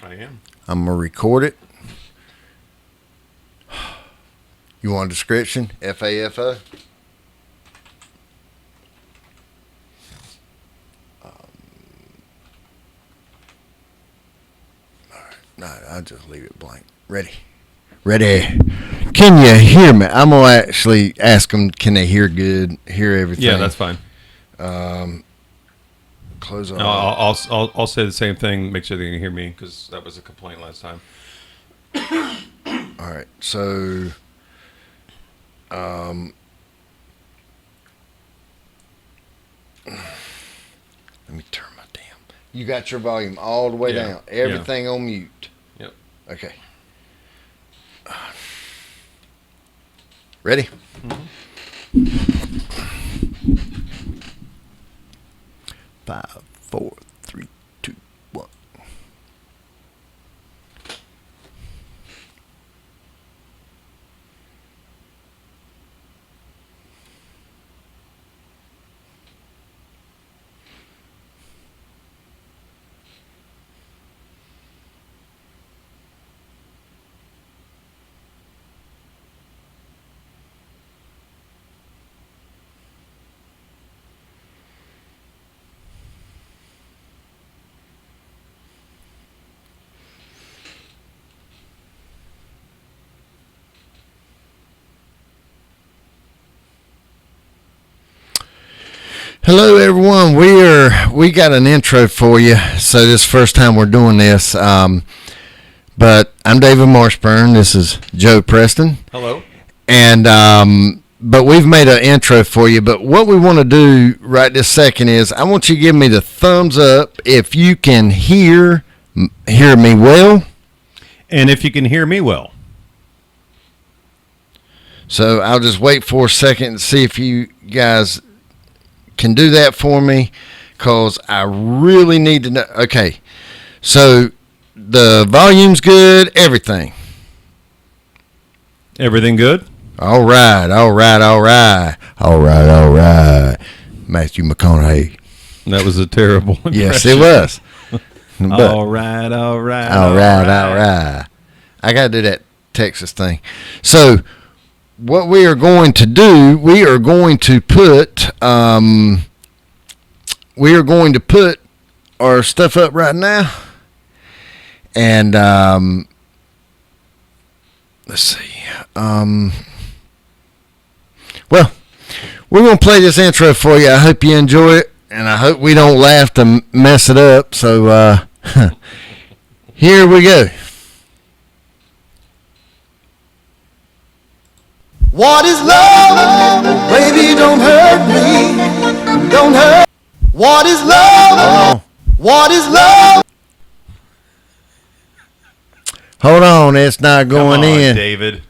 I am. I'm going to record it. You want a description? Fafo? No, I'll just leave it blank. Ready. Can you hear me? I'm going to actually ask them, can they hear everything? Yeah, that's fine. Close on. No, I'll say the same thing. Make sure they can hear me because that was a complaint last time. All right. So, let me turn my damn. You got your volume all the way down. Everything on mute. Yep. Okay. Ready? Mm-hmm. 5, 4, 3, 2, 1. Hello, everyone. We got an intro for you. So this is the first time we're doing this. But I'm David Marshburn. This is Joe Preston. Hello. And but we've made an intro for you. But what we want to do right this second is I want you to give me the thumbs up if you can hear me well. And if you can hear me well. So I'll just wait for a second and see if you guys can do that for me, because I really need to know. Okay, so the volume's good, everything good? All right. Matthew McConaughey. That was a terrible impression. Yes, it was. But, all right. I got to do that Texas thing. So what we are going to do, we are going to put our stuff up right now. And let's see. Well, we're going to play this intro for you. I hope you enjoy it, and I hope we don't laugh to mess it up. So here we go. What is love? Baby, don't hurt me. Don't hurt. What is love? What is love? Hold on, it's not going Come on, in. David.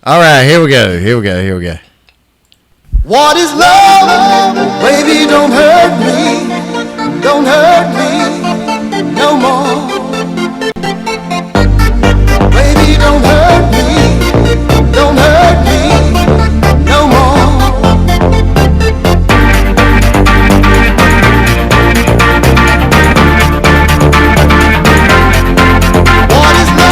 All right, here we go. What is love? Baby, don't hurt me. Don't hurt me no more. Baby, don't hurt me. Don't hurt me no more. What is love?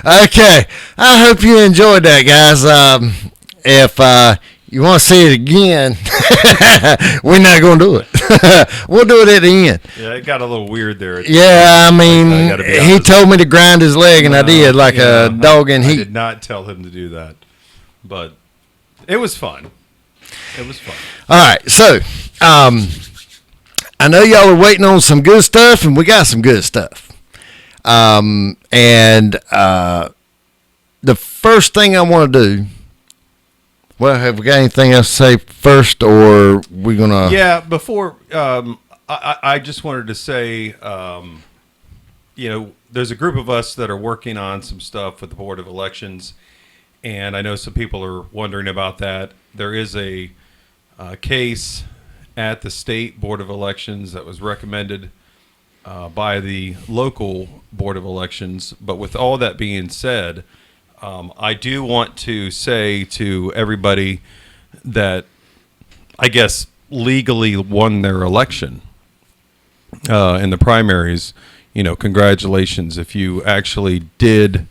Okay, I hope you enjoyed that, guys. If you want to see it again, we're not going to do it. We'll do it at the end. Yeah, it got a little weird there. Yeah, I mean, he told me to grind his leg, and I did, like a dog in heat. I did not tell him to do that, but it was fun. All right, so I know y'all are waiting on some good stuff, and we got some good stuff. And the first thing I want to do. Well, have we got anything else to say first, or we gonna? Yeah, before I just wanted to say, there's a group of us that are working on some stuff with the Board of Elections, and I know some people are wondering about that. There is a case at the state Board of Elections that was recommended by the local Board of Elections. But with all that being said, I do want to say to everybody that I guess legally won their election in the primaries. Congratulations if you actually did,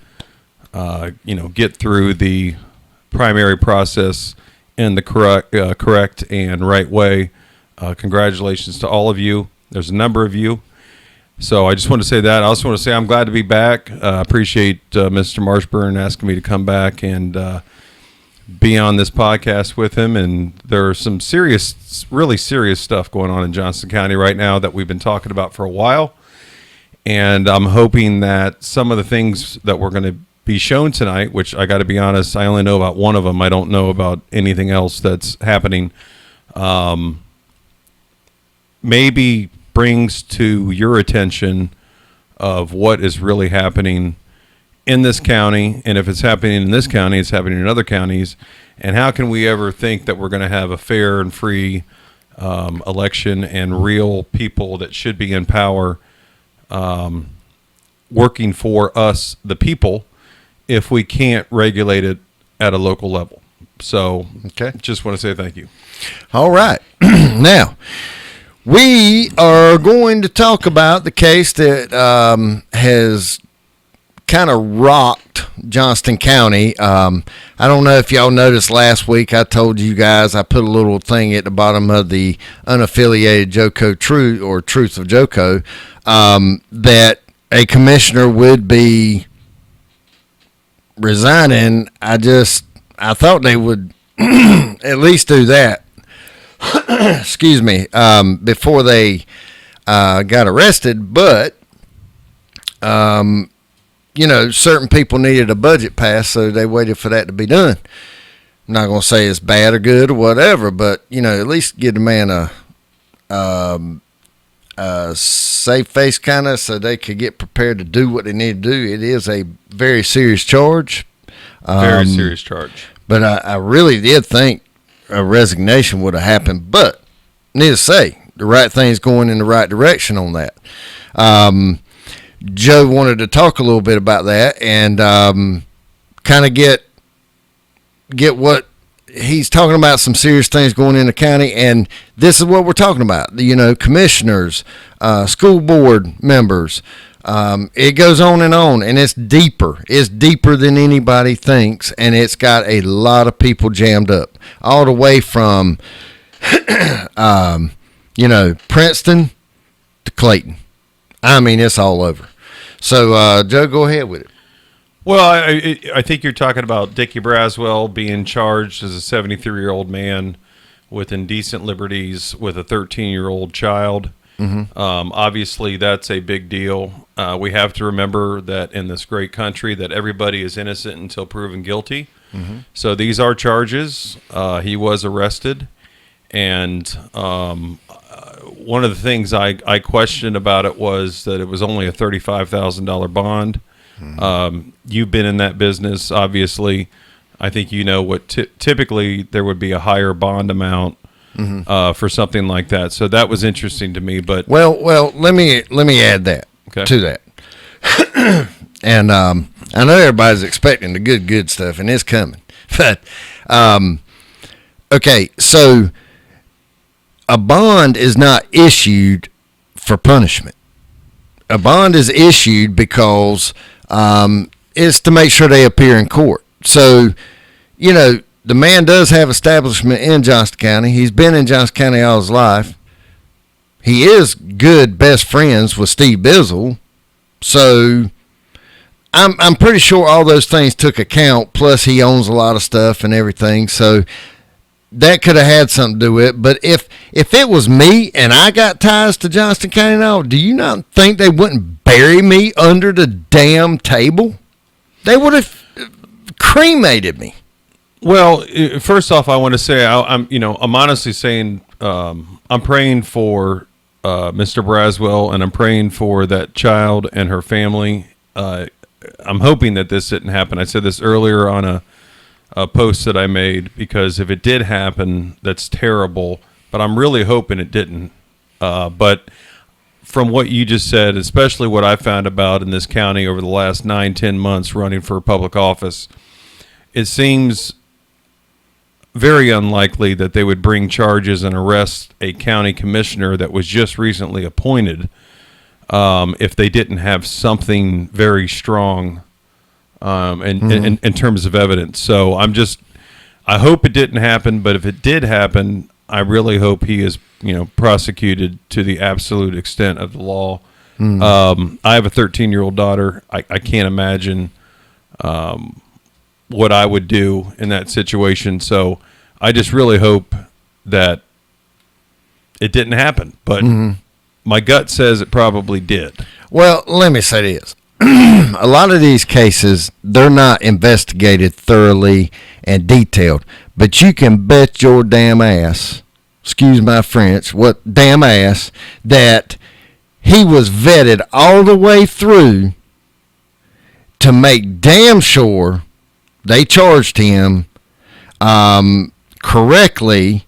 get through the primary process in the correct and right way. Congratulations to all of you. There's a number of you. So I just want to say that. I also want to say I'm glad to be back. Appreciate Mr. Marshburn asking me to come back and be on this podcast with him. And there's some really serious stuff going on in Johnston County right now that we've been talking about for a while. And I'm hoping that some of the things that we're going to be shown tonight, which I got to be honest, I only know about one of them. I don't know about anything else that's happening. Maybe brings to your attention of what is really happening in this county, and if it's happening in this county, it's happening in other counties, and how can we ever think that we're going to have a fair and free election and real people that should be in power working for us, the people, if we can't regulate it at a local level. So just want to say thank you. All right. Now, we are going to talk about the case that has kind of rocked Johnston County. I don't know if y'all noticed last week, I told you guys, I put a little thing at the bottom of the unaffiliated JoCo Truth of JoCo, that a commissioner would be resigning. I thought they would at least do that. Excuse me, before they got arrested, but certain people needed a budget passed, so they waited for that to be done. I'm not going to say it's bad or good or whatever, but at least give the man a safe face kind of, so they could get prepared to do what they need to do. It is a very serious charge. Very serious charge. But I really did think a resignation would have happened, but needless to say, the right thing's going in the right direction on that. Joe wanted to talk a little bit about that and kind of get what he's talking about. Some serious things going in the county, and this is what we're talking about. Commissioners, school board members. It goes on, and it's deeper. It's deeper than anybody thinks, and it's got a lot of people jammed up, all the way from, Princeton to Clayton. I mean, it's all over. So, Joe, go ahead with it. Well, I think you're talking about Dickie Braswell being charged as a 73-year-old man with indecent liberties with a 13-year-old child. Mm-hmm. Obviously, that's a big deal. We have to remember that in this great country that everybody is innocent until proven guilty. Mm-hmm. So these are charges. He was arrested. And one of the things I questioned about it was that it was only a $35,000 bond. Mm-hmm. You've been in that business, obviously. I think you know what typically there would be a higher bond amount. Mm-hmm. For something like that. So that was interesting to me. But well, let me add that to that. And I know everybody's expecting the good stuff, and it's coming. But okay, so a bond is not issued for punishment. A bond is issued because it's to make sure they appear in court. So the man does have establishment in Johnston County. He's been in Johnston County all his life. He is good best friends with Steve Bizzle. So I'm pretty sure all those things took account. Plus he owns a lot of stuff and everything. So that could have had something to do with it. But if it was me and I got ties to Johnston County now, do you not think they wouldn't bury me under the damn table? They would have cremated me. Well, first off, I want to say I'm honestly saying I'm praying for Mr. Braswell, and I'm praying for that child and her family. I'm hoping that this didn't happen. I said this earlier on a post that I made, because if it did happen, that's terrible. But I'm really hoping it didn't. But from what you just said, especially what I found about in this county over the last 9-10 months running for public office, it seems very unlikely that they would bring charges and arrest a county commissioner that was just recently appointed if they didn't have something very strong in terms of evidence. So I hope it didn't happen, but if it did happen, I really hope he is, prosecuted to the absolute extent of the law. I have a 13-year-old daughter. I can't imagine what I would do in that situation. So I just really hope that it didn't happen. But my gut says it probably did. Well, let me say this. A lot of these cases, they're not investigated thoroughly and detailed. But you can bet your damn ass, excuse my French, what damn ass, that he was vetted all the way through to make damn sure they charged him correctly.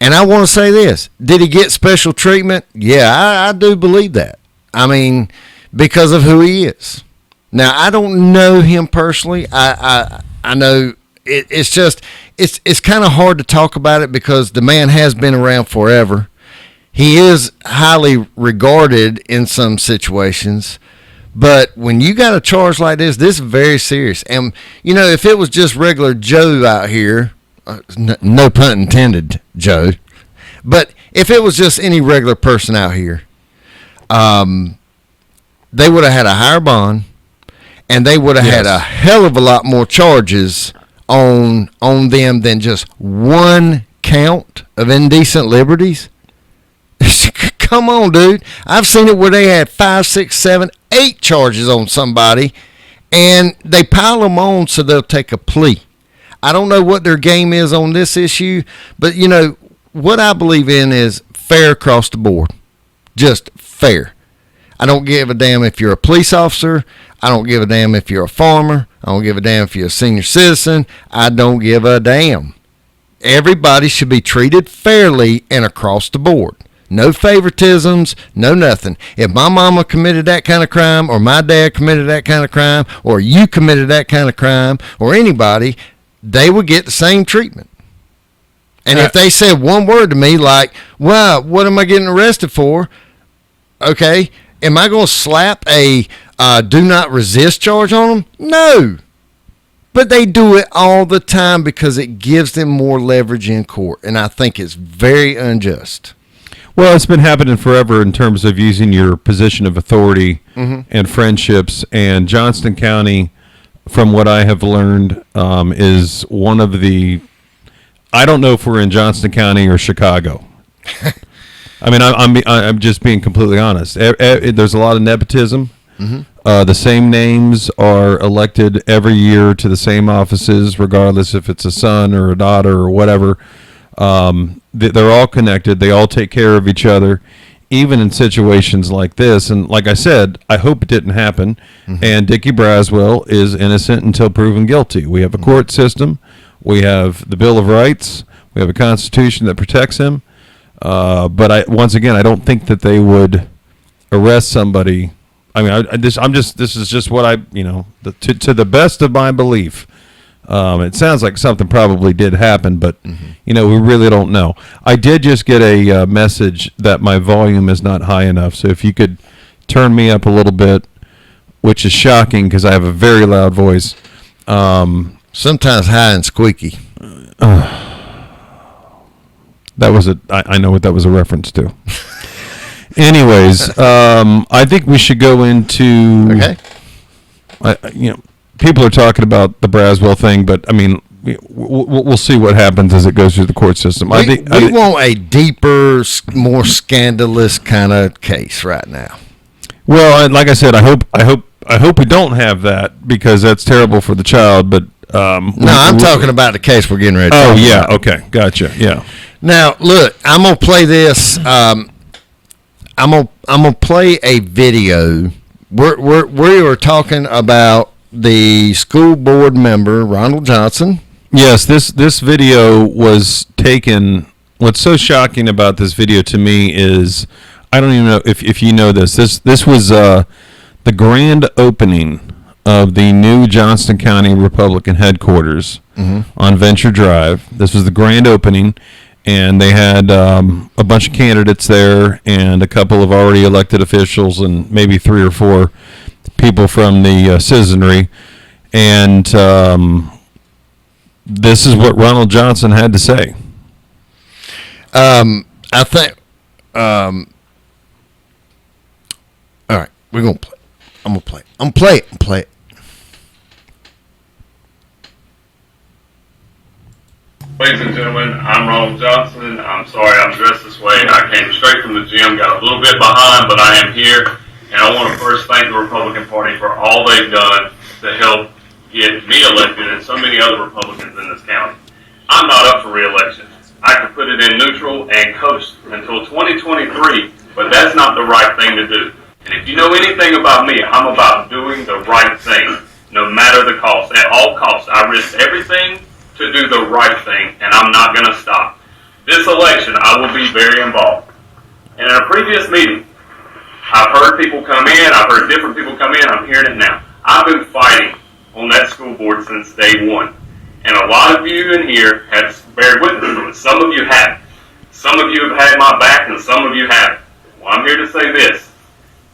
And I want to say this. Did he get special treatment? Yeah, I do believe that. I mean, because of who he is. Now, I don't know him personally. I know it's just, it's kind of hard to talk about it because the man has been around forever. He is highly regarded in some situations. But when you got a charge like this is very serious. And, if it was just regular Joe out here, no pun intended, Joe, but if it was just any regular person out here, they would have had a higher bond, and they would have had a hell of a lot more charges on them than just one count of indecent liberties. Come on, dude. I've seen it where they had 5, 6, 7, 8 charges on somebody, and they pile them on so they'll take a plea. I don't know what their game is on this issue, but, what I believe in is fair across the board. Just fair. I don't give a damn if you're a police officer. I don't give a damn if you're a farmer. I don't give a damn if you're a senior citizen. I don't give a damn. Everybody should be treated fairly and across the board. No favoritisms, no nothing. If my mama committed that kind of crime, or my dad committed that kind of crime, or you committed that kind of crime, or anybody, they would get the same treatment. And if they said one word to me like, wow, what am I getting arrested for? Okay, am I going to slap a do not resist charge on them? No. But they do it all the time because it gives them more leverage in court. And I think it's very unjust. Well, it's been happening forever in terms of using your position of authority and friendships. And Johnston County, from what I have learned, is one of the, I don't know if we're in Johnston County or Chicago. I mean, I'm just being completely honest. There's a lot of nepotism. The same names are elected every year to the same offices, regardless if it's a son or a daughter or whatever. They're all connected. They all take care of each other, even in situations like this. And like I said, I hope it didn't happen. And Dickie Braswell is innocent until proven guilty. We have a court system. We have the Bill of Rights. We have a Constitution that protects him. But once again, I don't think that they would arrest somebody. I mean, this is just what I, to the best of my belief. It sounds like something probably did happen, but, we really don't know. I did just get a message that my volume is not high enough. So if you could turn me up a little bit, which is shocking because I have a very loud voice. Sometimes high and squeaky. That was I know what that was a reference to. Anyways, I think we should go into. Okay. People are talking about the Braswell thing, but I mean, we'll see what happens as it goes through the court system. We want a deeper, more scandalous kind of case right now. Well, like I said, I hope we don't have that because that's terrible for the child. But I'm talking about the case we're getting ready to talk about. Okay, gotcha. Yeah. Now, look, I'm gonna play this. I'm gonna play a video. We were talking about the school board member Ronald Johnson. Yes, this video was taken. What's so shocking about this video to me is I don't even know if you know this. This was the grand opening of the new Johnston County Republican headquarters on Venture Drive. This was the grand opening, and they had a bunch of candidates there and a couple of already elected officials and maybe 3 or 4 people from the citizenry. And this is what Ronald Johnson had to say. I think. All right, we're gonna play. I'm gonna play it. I'm gonna play it. Ladies and gentlemen, I'm Ronald Johnson. I'm sorry I'm dressed this way. I came straight from the gym, got a little bit behind, but I am here. And I want to first thank the Republican Party for all they've done to help get me elected and so many other Republicans in this county. I'm not up for re-election. I could put it in neutral and coast until 2023, but that's not the right thing to do. And if you know anything about me, I'm about doing the right thing, no matter the cost. At all costs, I risk everything to do the right thing, and I'm not going to stop. This election, I will be very involved. And in a previous meeting, I've heard people come in, I've heard different people come in, I'm hearing it now. I've been fighting on that school board since day one. And a lot of you in here have bear witness to it. Some of you haven't. Some of you have had my back, and some of you haven't. Well, I'm here to say this.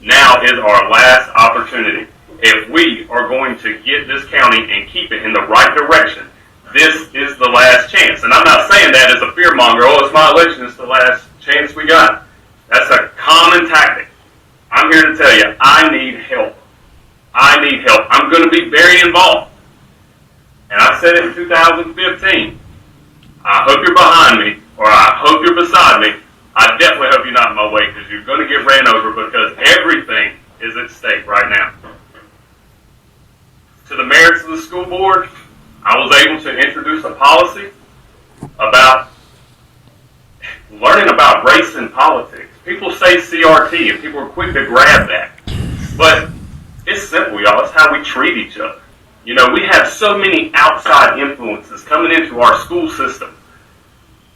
Now is our last opportunity. If we are going to get this county and keep it in the right direction, this is the last chance. And I'm not saying that as a fear monger. Oh, it's my election. It's the last chance we got. That's a common tactic. I'm here to tell you, I need help. I need help. I'm going to be very involved. And I said it in 2015. I hope you're behind me, or I hope you're beside me. I definitely hope you're not in my way, because you're going to get ran over, because everything is at stake right now. To the merits of the school board, I was able to introduce a policy about learning about race and politics. People say CRT, and people are quick to grab that. But it's simple, y'all. It's how we treat each other. You know, we have so many outside influences coming into our school system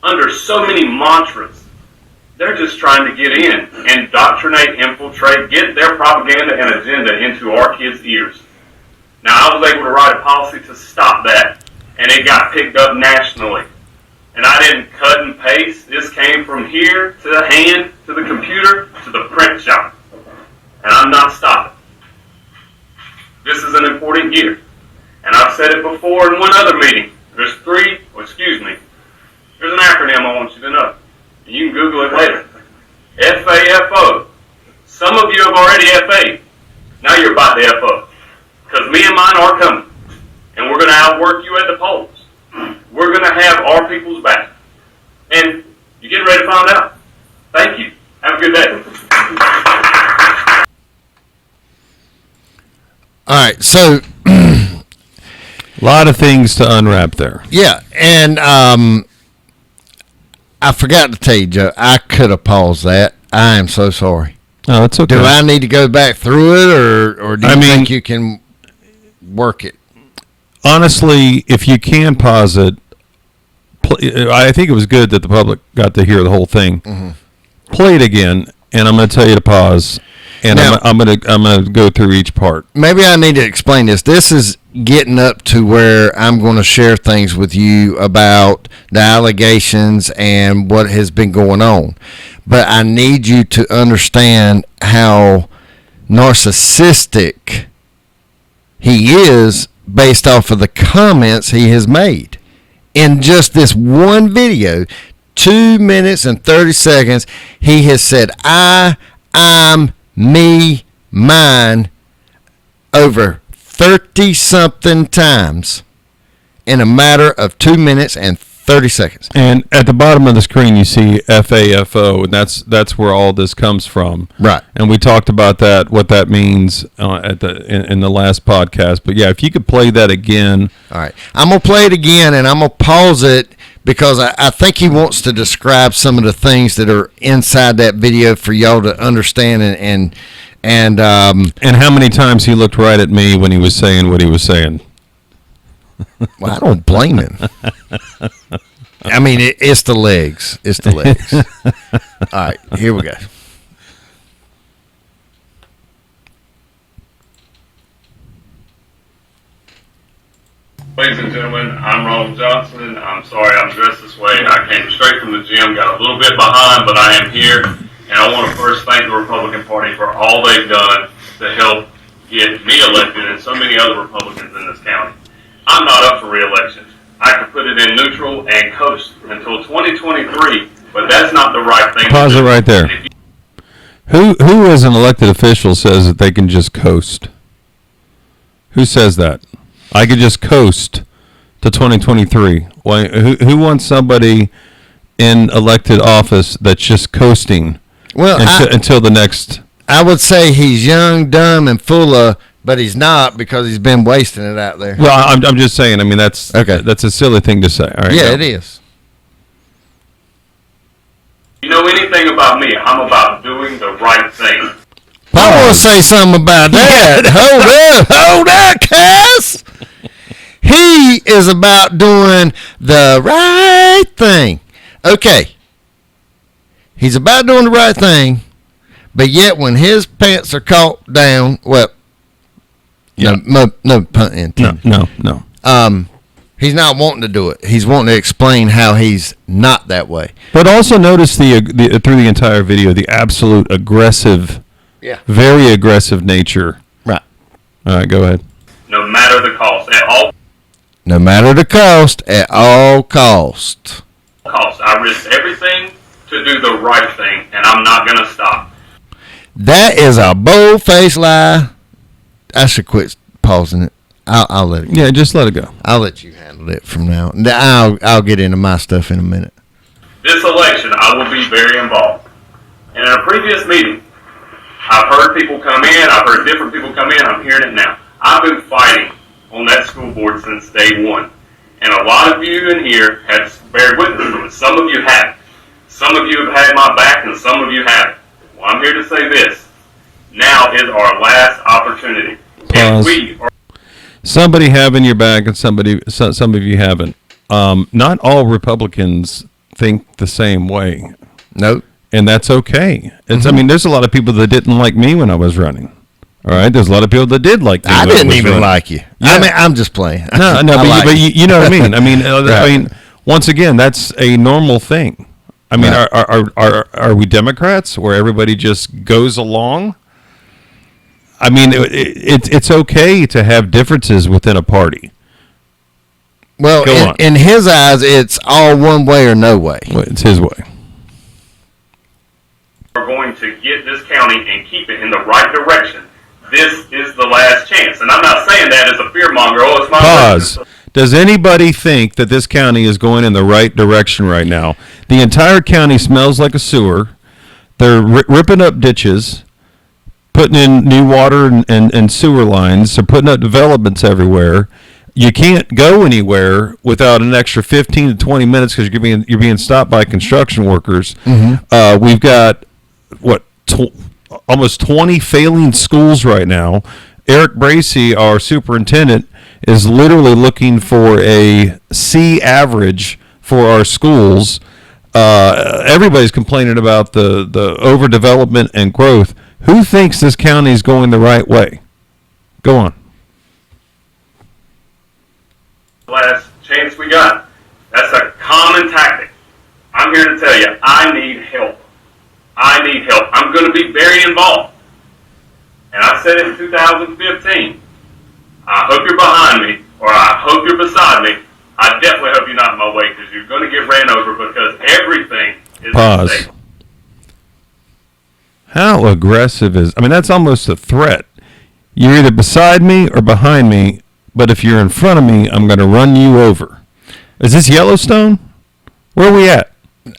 under so many mantras. They're just trying to get in, indoctrinate, infiltrate, get their propaganda and agenda into our kids' ears. Now, I was able to write a policy to stop that, and it got picked up nationally. And I didn't cut and paste. This came from here to the hand, to the computer, to the print shop. And I'm not stopping. This is an important year. And I've said it before in one other meeting. There's an acronym I want you to know. You can Google it later. FAFO. Some of you have already FA'd. Now you're about to FO. Because me and mine are coming. And we're going to outwork you at the polls. We're going to have our people's back. And you're getting ready to find out. Thank you. Have a good day. All right, so A lot of things to unwrap there. yeah, and I forgot to tell you, Joe. I could have paused that. I am so sorry. Oh, it's okay. Do I need to go back through it, or do you think you can work it? Honestly, if you can pause it, I think it was good that the public got to hear the whole thing. Mm-hmm. Play it again, and I'm going to tell you to pause, and now, I'm going to go through each part. Maybe I need to explain this. This is getting up to where I'm going to share things with you about the allegations and what has been going on. But I need you to understand how narcissistic he is based off of the comments he has made. In just this one video, 2 minutes and 30 seconds, he has said, I, I'm, me, mine, over 30-something times in a matter of 2 minutes and 30 seconds. And at the bottom of the screen, you see FAFO, and that's where all this comes from. Right. And we talked about that, what that means in the last podcast. But yeah, if you could play that again. All right. I'm going to play it again, and I'm going to pause it because I think he wants to describe some of the things that are inside that video for y'all to understand and how many times he looked right at me when he was saying what he was saying. Well, I don't blame him. I mean, it's the legs. It's the legs. All right, here we go. Ladies and gentlemen, I'm Ronald Johnson. I'm sorry I'm dressed this way. I came straight from the gym, got a little bit behind, but I am here. And I want to first thank the Republican Party for all they've done to help get me elected and so many other Republicans in this county. I'm not up for re-election. I could put it in neutral and coast until 2023, but that's not the right thing. Pause it right there. Who as an elected official says that they can just coast? Who says that? I could just coast to 2023. Why? Who wants somebody in elected office that's just coasting until the next? I would say he's young, dumb, and full of, but he's not because he's been wasting it out there. Well, I'm just saying. I mean, that's a silly thing to say. All right, yeah, it is. You know anything about me? I'm about doing the right thing. I want to say something about that. Hold up, Cass. He is about doing the right thing. Okay. He's about doing the right thing, but yet when his pants are caught down, well, no pun intended. No. He's not wanting to do it. He's wanting to explain how he's not that way. But also notice the through the entire video the absolute aggressive, very aggressive nature. Right. All right, go ahead. No matter the cost, at all No matter the cost, at all cost. costs, I risk everything to do the right thing, and I'm not going to stop. That is a bold-faced lie. I should quit pausing it. I'll let it go. Yeah, just let it go. I'll let you handle it from now on. I'll get into my stuff in a minute. This election, I will be very involved. And in a previous meeting, I've heard people come in, I've heard different people come in, I'm hearing it now. I've been fighting on that school board since day one. And a lot of you in here have bared witness to it. Some of you haven't. Some of you have had my back and some of you haven't. Well, I'm here to say this. Now is our last opportunity. Pause. If we are Somebody having your back and some of you haven't. Not all Republicans think the same way. Nope. And that's okay. I mean, there's a lot of people that didn't like me when I was running. All right, there's a lot of people that did like me. I when didn't was even running. like you. Yeah. I mean, I'm just playing. No, but you know what I mean. I mean, Right. I mean, once again, that's a normal thing. I mean, Right. are we Democrats where everybody just goes along? I mean, it's okay to have differences within a party. Well, Go on. in his eyes, it's all one way or no way. Well, it's his way. going to get this county and keep it in the right direction, this is the last chance. And I'm not saying that as a fear monger. Oh, it's my Pause. election. Does anybody think that this county is going in the right direction right now? The entire county smells like a sewer. They're ripping up ditches, putting in new water and sewer lines. They're putting up developments everywhere. You can't go anywhere without an extra 15 to 20 minutes because you're being stopped by construction workers. Mm-hmm. We've got almost 20 failing schools right now. Eric Bracey, our superintendent, is literally looking for a C average for our schools. Everybody's complaining about the overdevelopment and growth. Who thinks this county is going the right way? Go on. Last chance we got. That's a common tactic. I'm here to tell you, I need help. I need help. I'm going to be very involved. And I said it in 2015. I hope you're behind me, or I hope you're beside me. I definitely hope you're not in my way because you're going to get ran over because everything is Pause. at stake. How aggressive is... I mean, that's almost a threat. You're either beside me or behind me, but if you're in front of me, I'm going to run you over. Is this Yellowstone? Where are we at?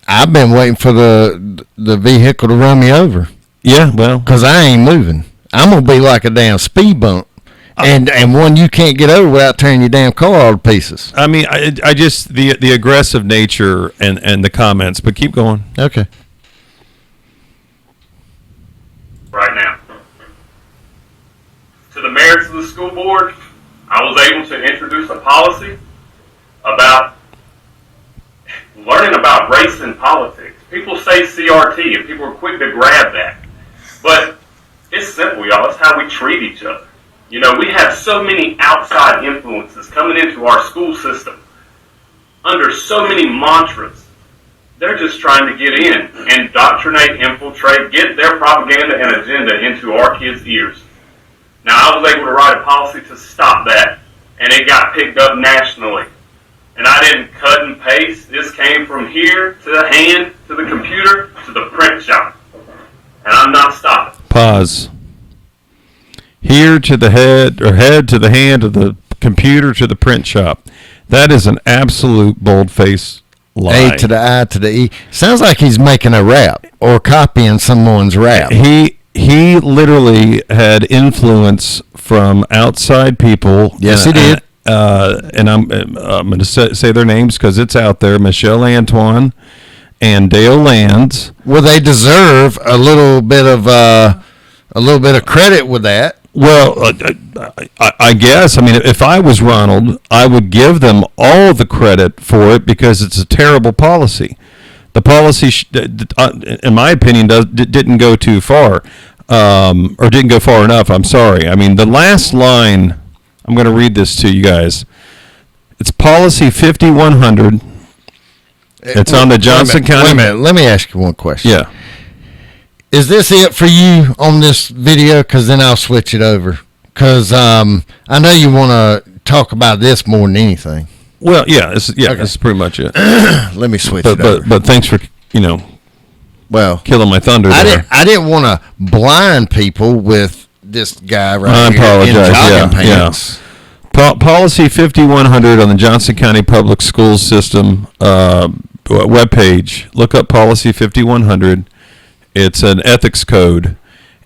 I've been waiting for the vehicle to run me over Yeah, well... because I ain't moving. I'm going to be like a damn speed bump. And one you can't get over without tearing your damn car all to pieces. I mean, I just... The aggressive nature and the comments, but keep going. Okay. Right now. To the merits of the school board, I was able to introduce a policy about learning about race and politics. People say CRT, and people are quick to grab that. But it's simple, y'all. It's how we treat each other. You know, we have so many outside influences coming into our school system under so many mantras. They're just trying to get in, indoctrinate, infiltrate, get their propaganda and agenda into our kids' ears. Now, I was able to write a policy to stop that, and it got picked up nationally. And I didn't cut and paste. This came from here to the hand, to the computer, to the print shop. And I'm not stopping. Pause. Here to the head, or head to the hand, of the computer to the print shop. That is an absolute bold-faced lie. A to the I to the E. Sounds like he's making a rap or copying someone's rap. He literally had influence from outside people. Yes, he did. And I'm going to say their names because it's out there. Michelle Antoine and Dale Lands. Well, they deserve a little bit of credit with that. Well, I guess. I mean, if I was Ronald, I would give them all the credit for it because it's a terrible policy. The policy, in my opinion, didn't go too far, or didn't go far enough. I'm sorry. I mean, the last line, I'm going to read this to you guys. It's policy 5100. It's on the Johnson County. Wait a minute. Let me ask you one question. Yeah. Is this it for you on this video? Because then I'll switch it over. Because I know you want to talk about this more than anything. Well, yeah, this is pretty much it. Let me switch it over. But thanks for killing my thunder. I didn't want to blind people with this guy right here. I apologize. In jogging pants. Policy 5100 on the Johnson County Public Schools System webpage. Look up Policy 5100. It's an ethics code,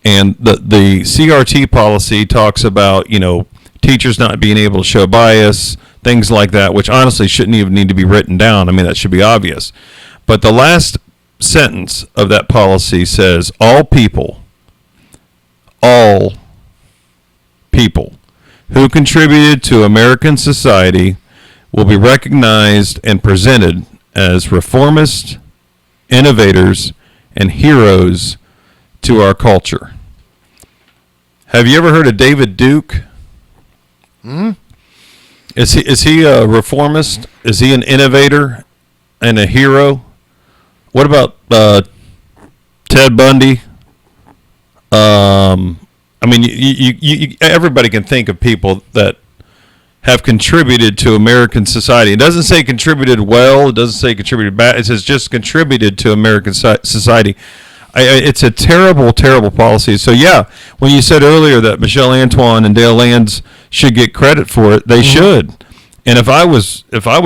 and the CRT policy talks about teachers not being able to show bias, things like that, which honestly shouldn't even need to be written down. I mean, that should be obvious. But the last sentence of that policy says, all people who contributed to American society will be recognized and presented as reformists, innovators, and heroes to our culture. Have you ever heard of David Duke? Is he a reformist? Is he an innovator and a hero? What about Ted Bundy? I mean, you everybody can think of people that have contributed to American society. It doesn't say contributed well. It doesn't say contributed bad. It says just contributed to American society. It's a terrible, terrible policy. So, yeah, when you said earlier that Michelle Antoine and Dale Lands should get credit for it, they should. And if I was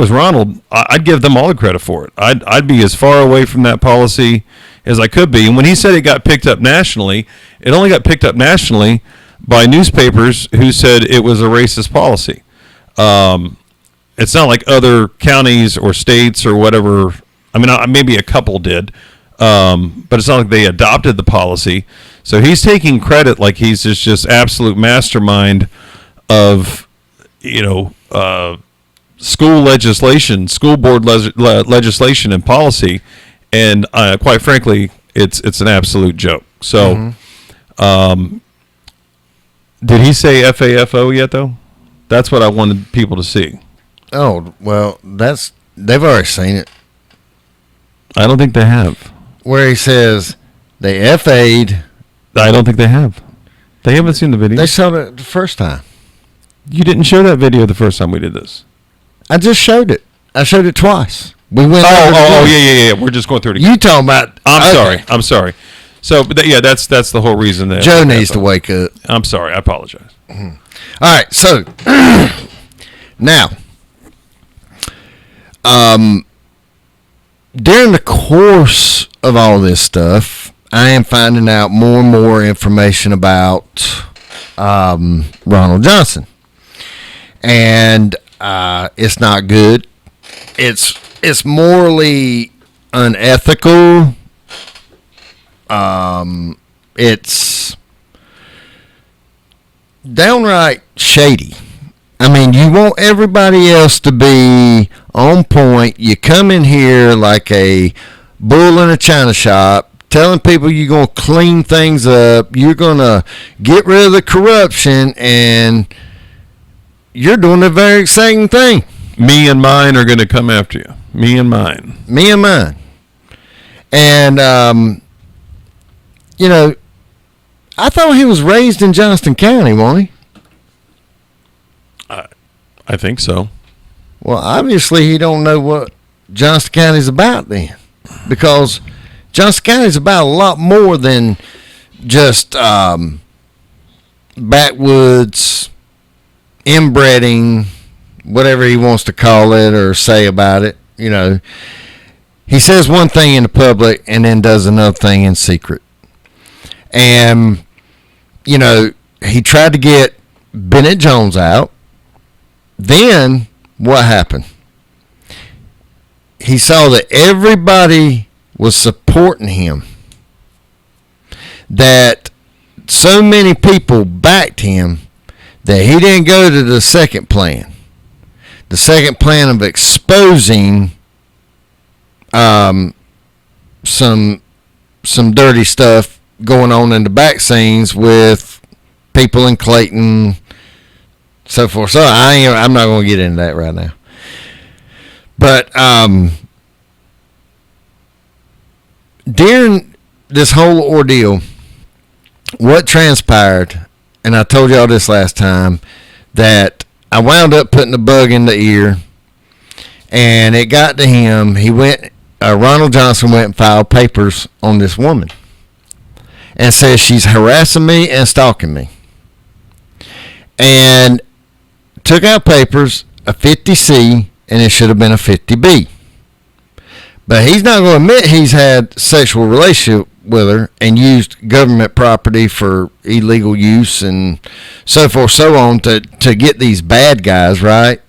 Ronald, I'd give them all the credit for it. I'd be as far away from that policy as I could be. And when he said it got picked up nationally, it only got picked up nationally by newspapers who said it was a racist policy. It's not like other counties or states or whatever. I mean, maybe a couple did, but it's not like they adopted the policy. So he's taking credit like he's just absolute mastermind of, school legislation, school board legislation and policy. And quite frankly, it's an absolute joke. So, did he say FAFO yet, though? That's what I wanted people to see. Oh, well, they've already seen it. I don't think they have. Where he says they FA'd. I don't think they have. They haven't seen the video. They saw it the first time. You didn't show that video the first time we did this. I just showed it. I showed it twice. We went. Yeah. We're just going through it again. You talking about? I'm sorry. So, that's the whole reason that Joe needs to wake up. I'm sorry. I apologize. Mm-hmm. All right. So now, during the course of all this stuff, I am finding out more and more information about Ronald Johnson, and it's not good. It's morally unethical. It's downright shady. I mean, you want everybody else to be on point. You come in here like a bull in a china shop, telling people you're going to clean things up, you're going to get rid of the corruption, and you're doing a very exciting thing. Me and mine are going to come after you. Me and mine. Me and mine. And, you know, I thought he was raised in Johnston County, wasn't he? I think so. Well, obviously he don't know what Johnston County's about then, because Johnston County's about a lot more than just backwoods, inbreeding, whatever he wants to call it or say about it. You know, he says one thing in the public and then does another thing in secret. And, you know, he tried to get Bennett Jones out. Then what happened? He saw that everybody was supporting him, that so many people backed him that he didn't go to the second plan. The second plan of exposing some dirty stuff going on in the back scenes with people in Clayton, so forth. So I'm not going to get into that right now. But during this whole ordeal, what transpired, and I told y'all this last time, that I wound up putting the bug in the ear, and it got to him. He went, Ronald Johnson went and filed papers on this woman and says she's harassing me and stalking me. And took out papers, a 50C, and it should have been a 50B. But he's not going to admit he's had sexual relationship with her and used government property for illegal use and so forth, so on, to get these bad guys, right?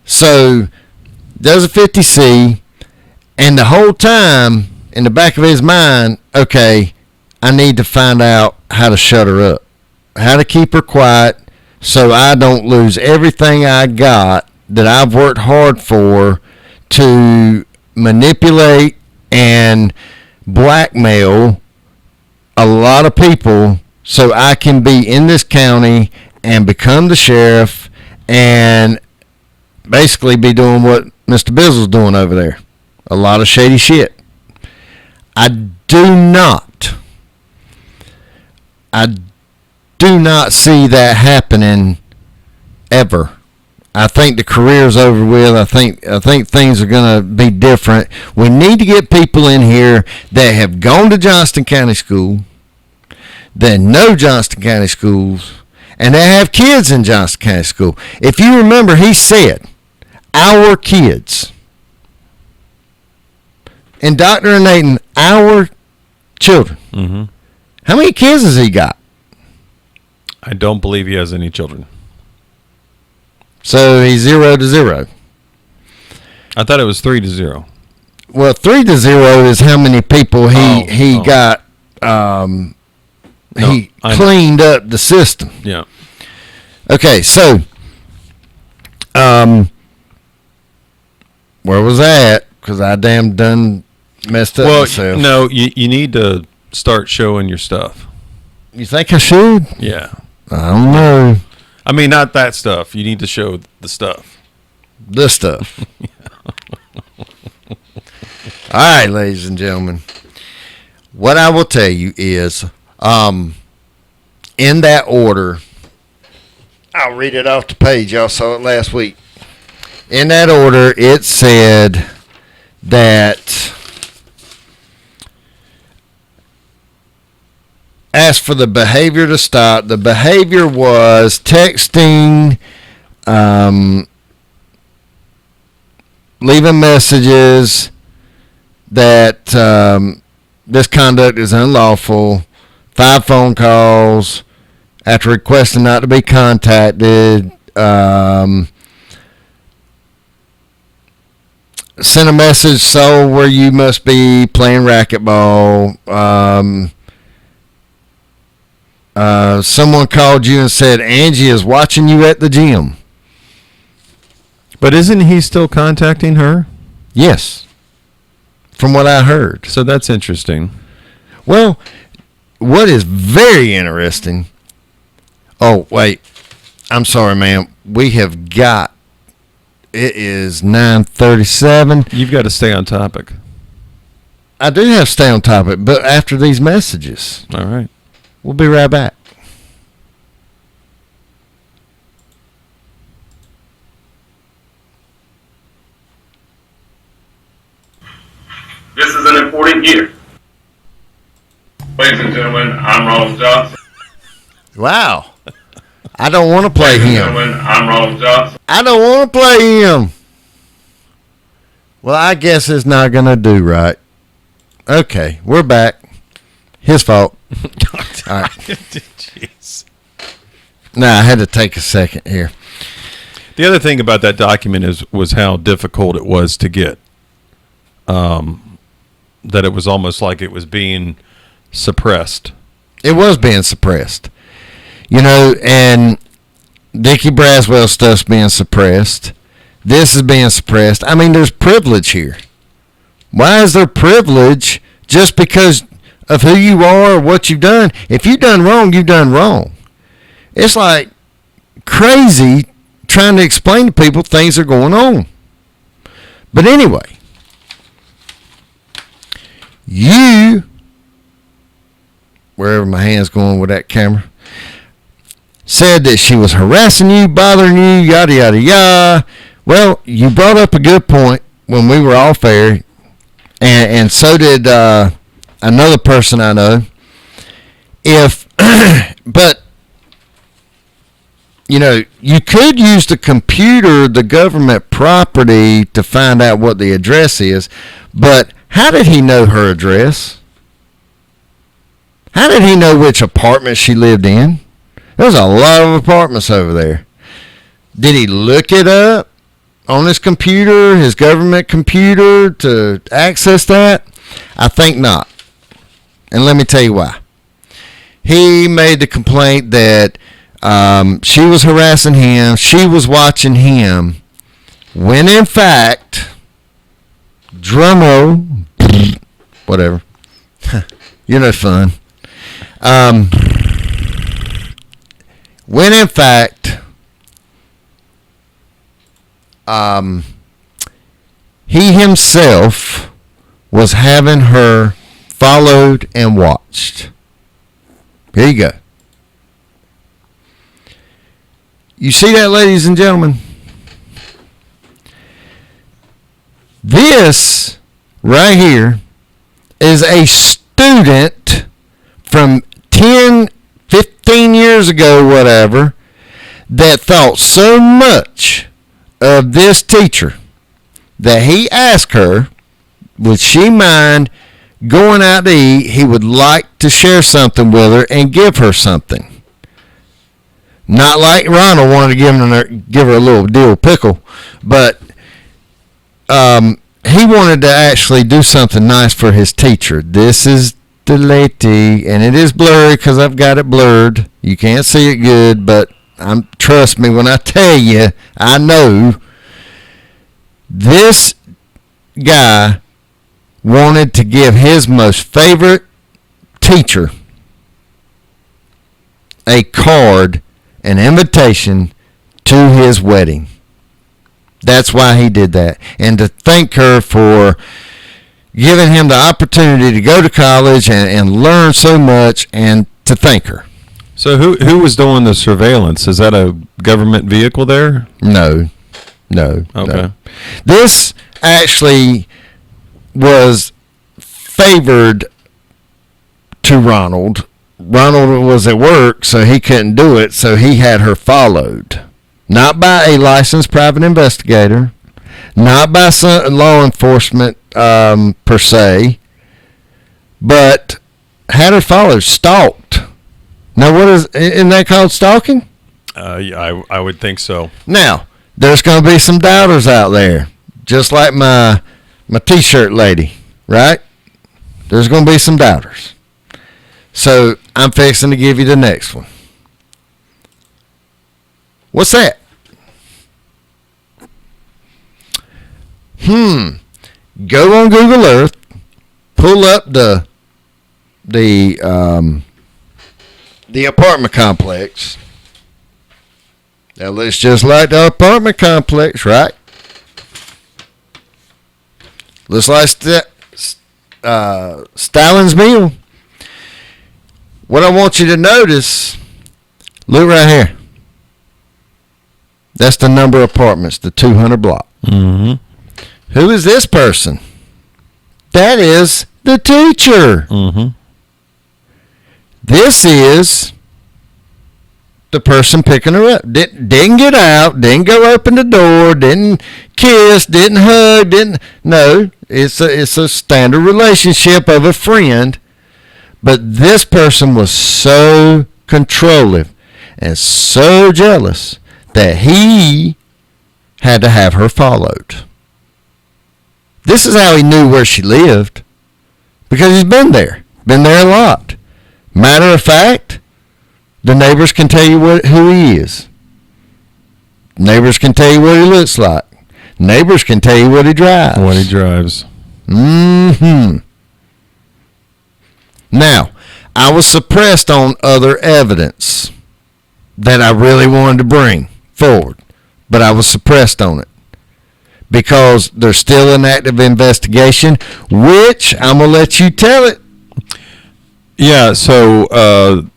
So there's a 50C, and the whole time in the back of his mind, okay, I need to find out how to shut her up, how to keep her quiet so I don't lose everything I got that I've worked hard for to manipulate and blackmail a lot of people so I can be in this county and become the sheriff and basically be doing what Mr. Bizzle's doing over there. A lot of shady shit. I do not see that happening ever. I think the career's over with. I think things are going to be different. We need to get people in here that have gone to Johnston County School, that know Johnston County schools, and that have kids in Johnston County School. If you remember, he said, our kids. Indoctrinating our children. Mm-hmm. How many kids has he got? I don't believe he has any children. So he's 0-0. I thought it was 3-0. Well, 3-0 is how many people he got. He cleaned up the system. Yeah. Okay, so where was I at? Because I damn done messed up myself. No, you need to start showing your stuff. You think I should? Yeah. I don't know. I mean, not that stuff. You need to show the stuff. The stuff. All right, ladies and gentlemen. What I will tell you is, in that order, I'll read it off the page. Y'all saw it last week. In that order, it said that asked for the behavior to stop. The behavior was texting, leaving messages that this conduct is unlawful, 5 phone calls after requesting not to be contacted, sent a message so where you must be playing racquetball. Someone called you and said Angie is watching you at the gym. But isn't he still contacting her? Yes, from what I heard. So that's interesting. Well, what is very interesting. Oh, wait. I'm sorry, ma'am. We have got. It is 9:37. You've got to stay on topic. I do have to stay on topic, but after these messages, All right. we'll be right back. This is an important year. Ladies and gentlemen, I'm Ronald Johnson. Wow. I don't want to play Ladies and him. gentlemen, I'm Ronald Johnson. I don't want to play him. Well, I guess it's not going to do right. Okay, we're back. His fault. All right. Jeez. Now, I had to take a second here. The other thing about that document was how difficult it was to get. That it was almost like it was being suppressed. It was being suppressed. You know, and Dickie Braswell stuff's being suppressed. This is being suppressed. I mean, there's privilege here. Why is there privilege just because of who you are or what you've done? If you've done wrong, you've done wrong. It's like crazy trying to explain to people things are going on. But anyway, you, wherever my hand's going with that camera, said that she was harassing you, bothering you, yada, yada, yada. Well, you brought up a good point when we were off air, and so did another person I know. But, you know, you could use the computer, the government property, to find out what the address is, but how did he know her address? How did he know which apartment she lived in? There's a lot of apartments over there. Did he look it up on his computer, his government computer, to access that? I think not. And let me tell you why. He made the complaint that she was harassing him, she was watching him, when in fact, drum roll, whatever, you're no fun. When in fact, he himself was having her followed and watched. Here you go. You see that, ladies and gentlemen? This right here is a student from 10, 15 years ago, whatever, that thought so much of this teacher that he asked her, would she mind going out to eat? He would like to share something with her and give her something. Not like Ronald wanted to give her a little dill pickle, but he wanted to actually do something nice for his teacher. This is the lady, and it is blurry because I've got it blurred. You can't see it good, but trust me when I tell you, I know this guy wanted to give his most favorite teacher a card, an invitation to his wedding. That's why he did that. And to thank her for giving him the opportunity to go to college and learn so much, and to thank her. So who was doing the surveillance? Is that a government vehicle there? No. Okay. No. This actually was favored to Ronald. Ronald was at work, so he couldn't do it, so he had her followed. Not by a licensed private investigator, not by some law enforcement per se, but had her followed, stalked. Now, isn't that called stalking? I would think so. Now, there's going to be some doubters out there, just like my T-shirt lady, right? There's going to be some doubters. So I'm fixing to give you the next one. What's that? Go on Google Earth, pull up the the apartment complex. That looks just like the apartment complex, right? Looks like Stalin's Mill. What I want you to notice, look right here. That's the number of apartments, the 200 block. Mm-hmm. Who is this person? That is the teacher. Mm-hmm. This is the person picking her up. Didn't get out, didn't go open the door, didn't kiss, didn't hug, no. It's a standard relationship of a friend. But this person was so controlling and so jealous that he had to have her followed. This is how he knew where she lived, because he's been there a lot. Matter of fact, the neighbors can tell you who he is. Neighbors can tell you what he looks like. Neighbors can tell you what he drives. Mm-hmm. Now, I was suppressed on other evidence that I really wanted to bring forward, but I was suppressed on it because there's still an active investigation, which I'm going to let you tell it. Yeah, so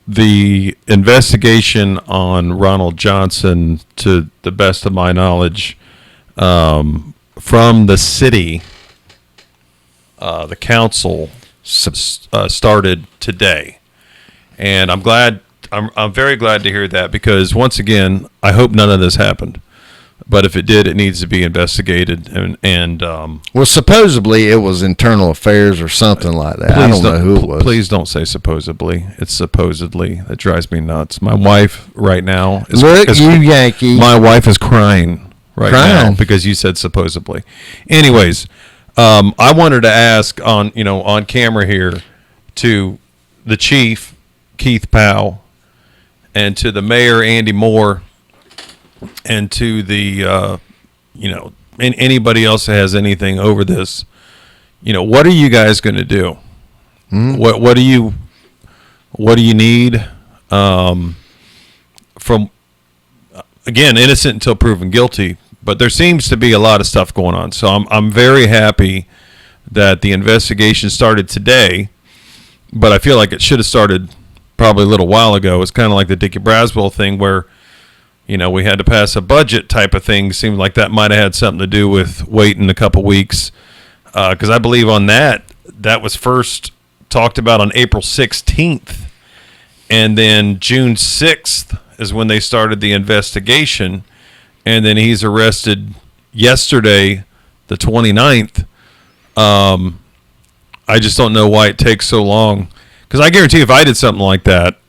the investigation on Ronald Johnson, to the best of my knowledge, from the city, the council started today, and I'm very glad to hear that, because once again, I hope none of this happened. But if it did, it needs to be investigated. And well, supposedly it was internal affairs or something like that. I don't know who it was. Please don't say supposedly. It's supposedly. That drives me nuts. My wife right now is Yankee. My wife is crying now because you said supposedly. Anyways, I wanted to ask on camera here to the chief, Keith Powell, and to the mayor, Andy Moore, and to the and anybody else that has anything over this, what are you guys going to do? Mm-hmm. What do you need from, again, innocent until proven guilty, but there seems to be a lot of stuff going on. So I'm very happy that the investigation started today, but I feel like it should have started probably a little while ago. It's kind of like the Dickie Braswell thing where we had to pass a budget type of thing. Seemed like that might have had something to do with waiting a couple weeks. Because I believe on that was first talked about on April 16th. And then June 6th is when they started the investigation. And then he's arrested yesterday, the 29th. I just don't know why it takes so long. Because I guarantee if I did something like that,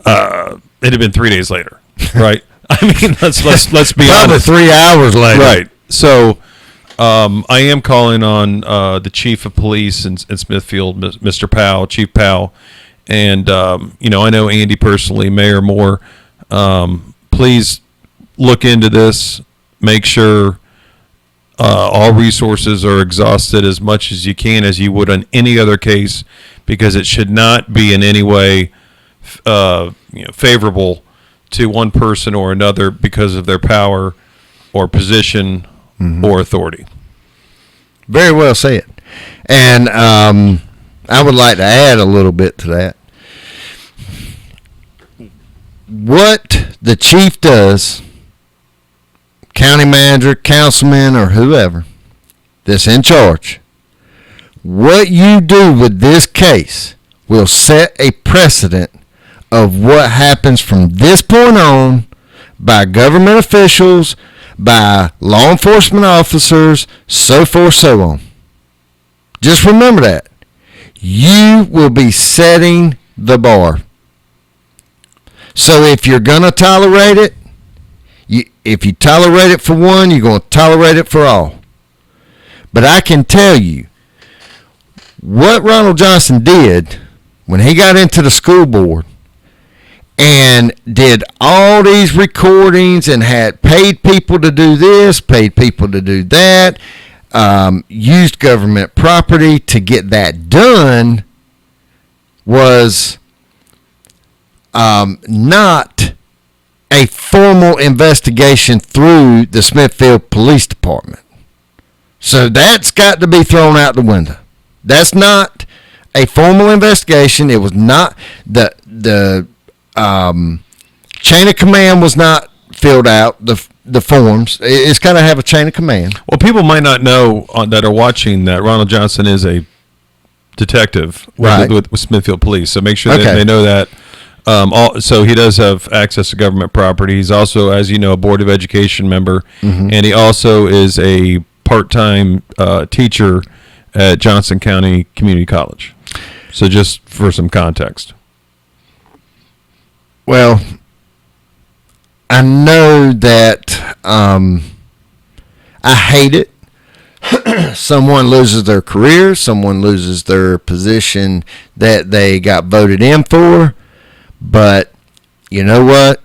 it'd have been 3 days later. Right. I mean, let's be probably honest. 3 hours later. Right. So, I am calling on the chief of police in Smithfield, Mr. Powell, Chief Powell, and I know Andy personally, Mayor Moore. Please look into this. Make sure all resources are exhausted as much as you can, as you would on any other case, because it should not be in any way favorable to one person or another because of their power or position or authority. Very well said. And I would like to add a little bit to that. What the chief does, county manager, councilman, or whoever that's in charge, what you do with this case will set a precedent of what happens from this point on by government officials, by law enforcement officers, so forth, so on. Just remember that. You will be setting the bar. So if you're going to tolerate it, if you tolerate it for one, you're going to tolerate it for all. But I can tell you, what Ronald Johnson did when he got into the school board and did all these recordings and had paid people to do this, paid people to do that, used government property to get that done, was not a formal investigation through the Smithfield Police Department. So that's got to be thrown out the window. That's not a formal investigation. It was not the chain of command was not filled out. The forms. It's got to have a chain of command. Well, people might not know that are watching that Ronald Johnson is a detective with Smithfield Police. So make sure that they know that. So he does have access to government property. He's also, as you know, a Board of Education member, and he also is a part-time teacher at Johnson County Community College. So just for some context. Well, I know that I hate it. Someone loses their career. Someone loses their position that they got voted in for. But you know what?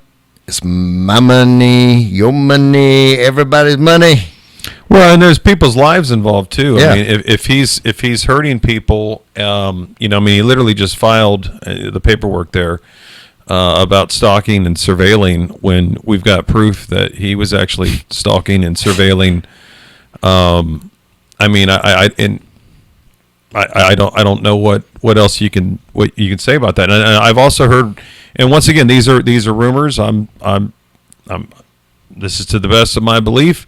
It's my money, your money, everybody's money. Well, and there's people's lives involved too. Yeah. I mean, if he's hurting people, he literally just filed the paperwork there about stalking and surveilling when we've got proof that he was actually stalking and surveilling. I don't know what else you can say about that. And I've also heard, and once again, these are rumors. This is to the best of my belief,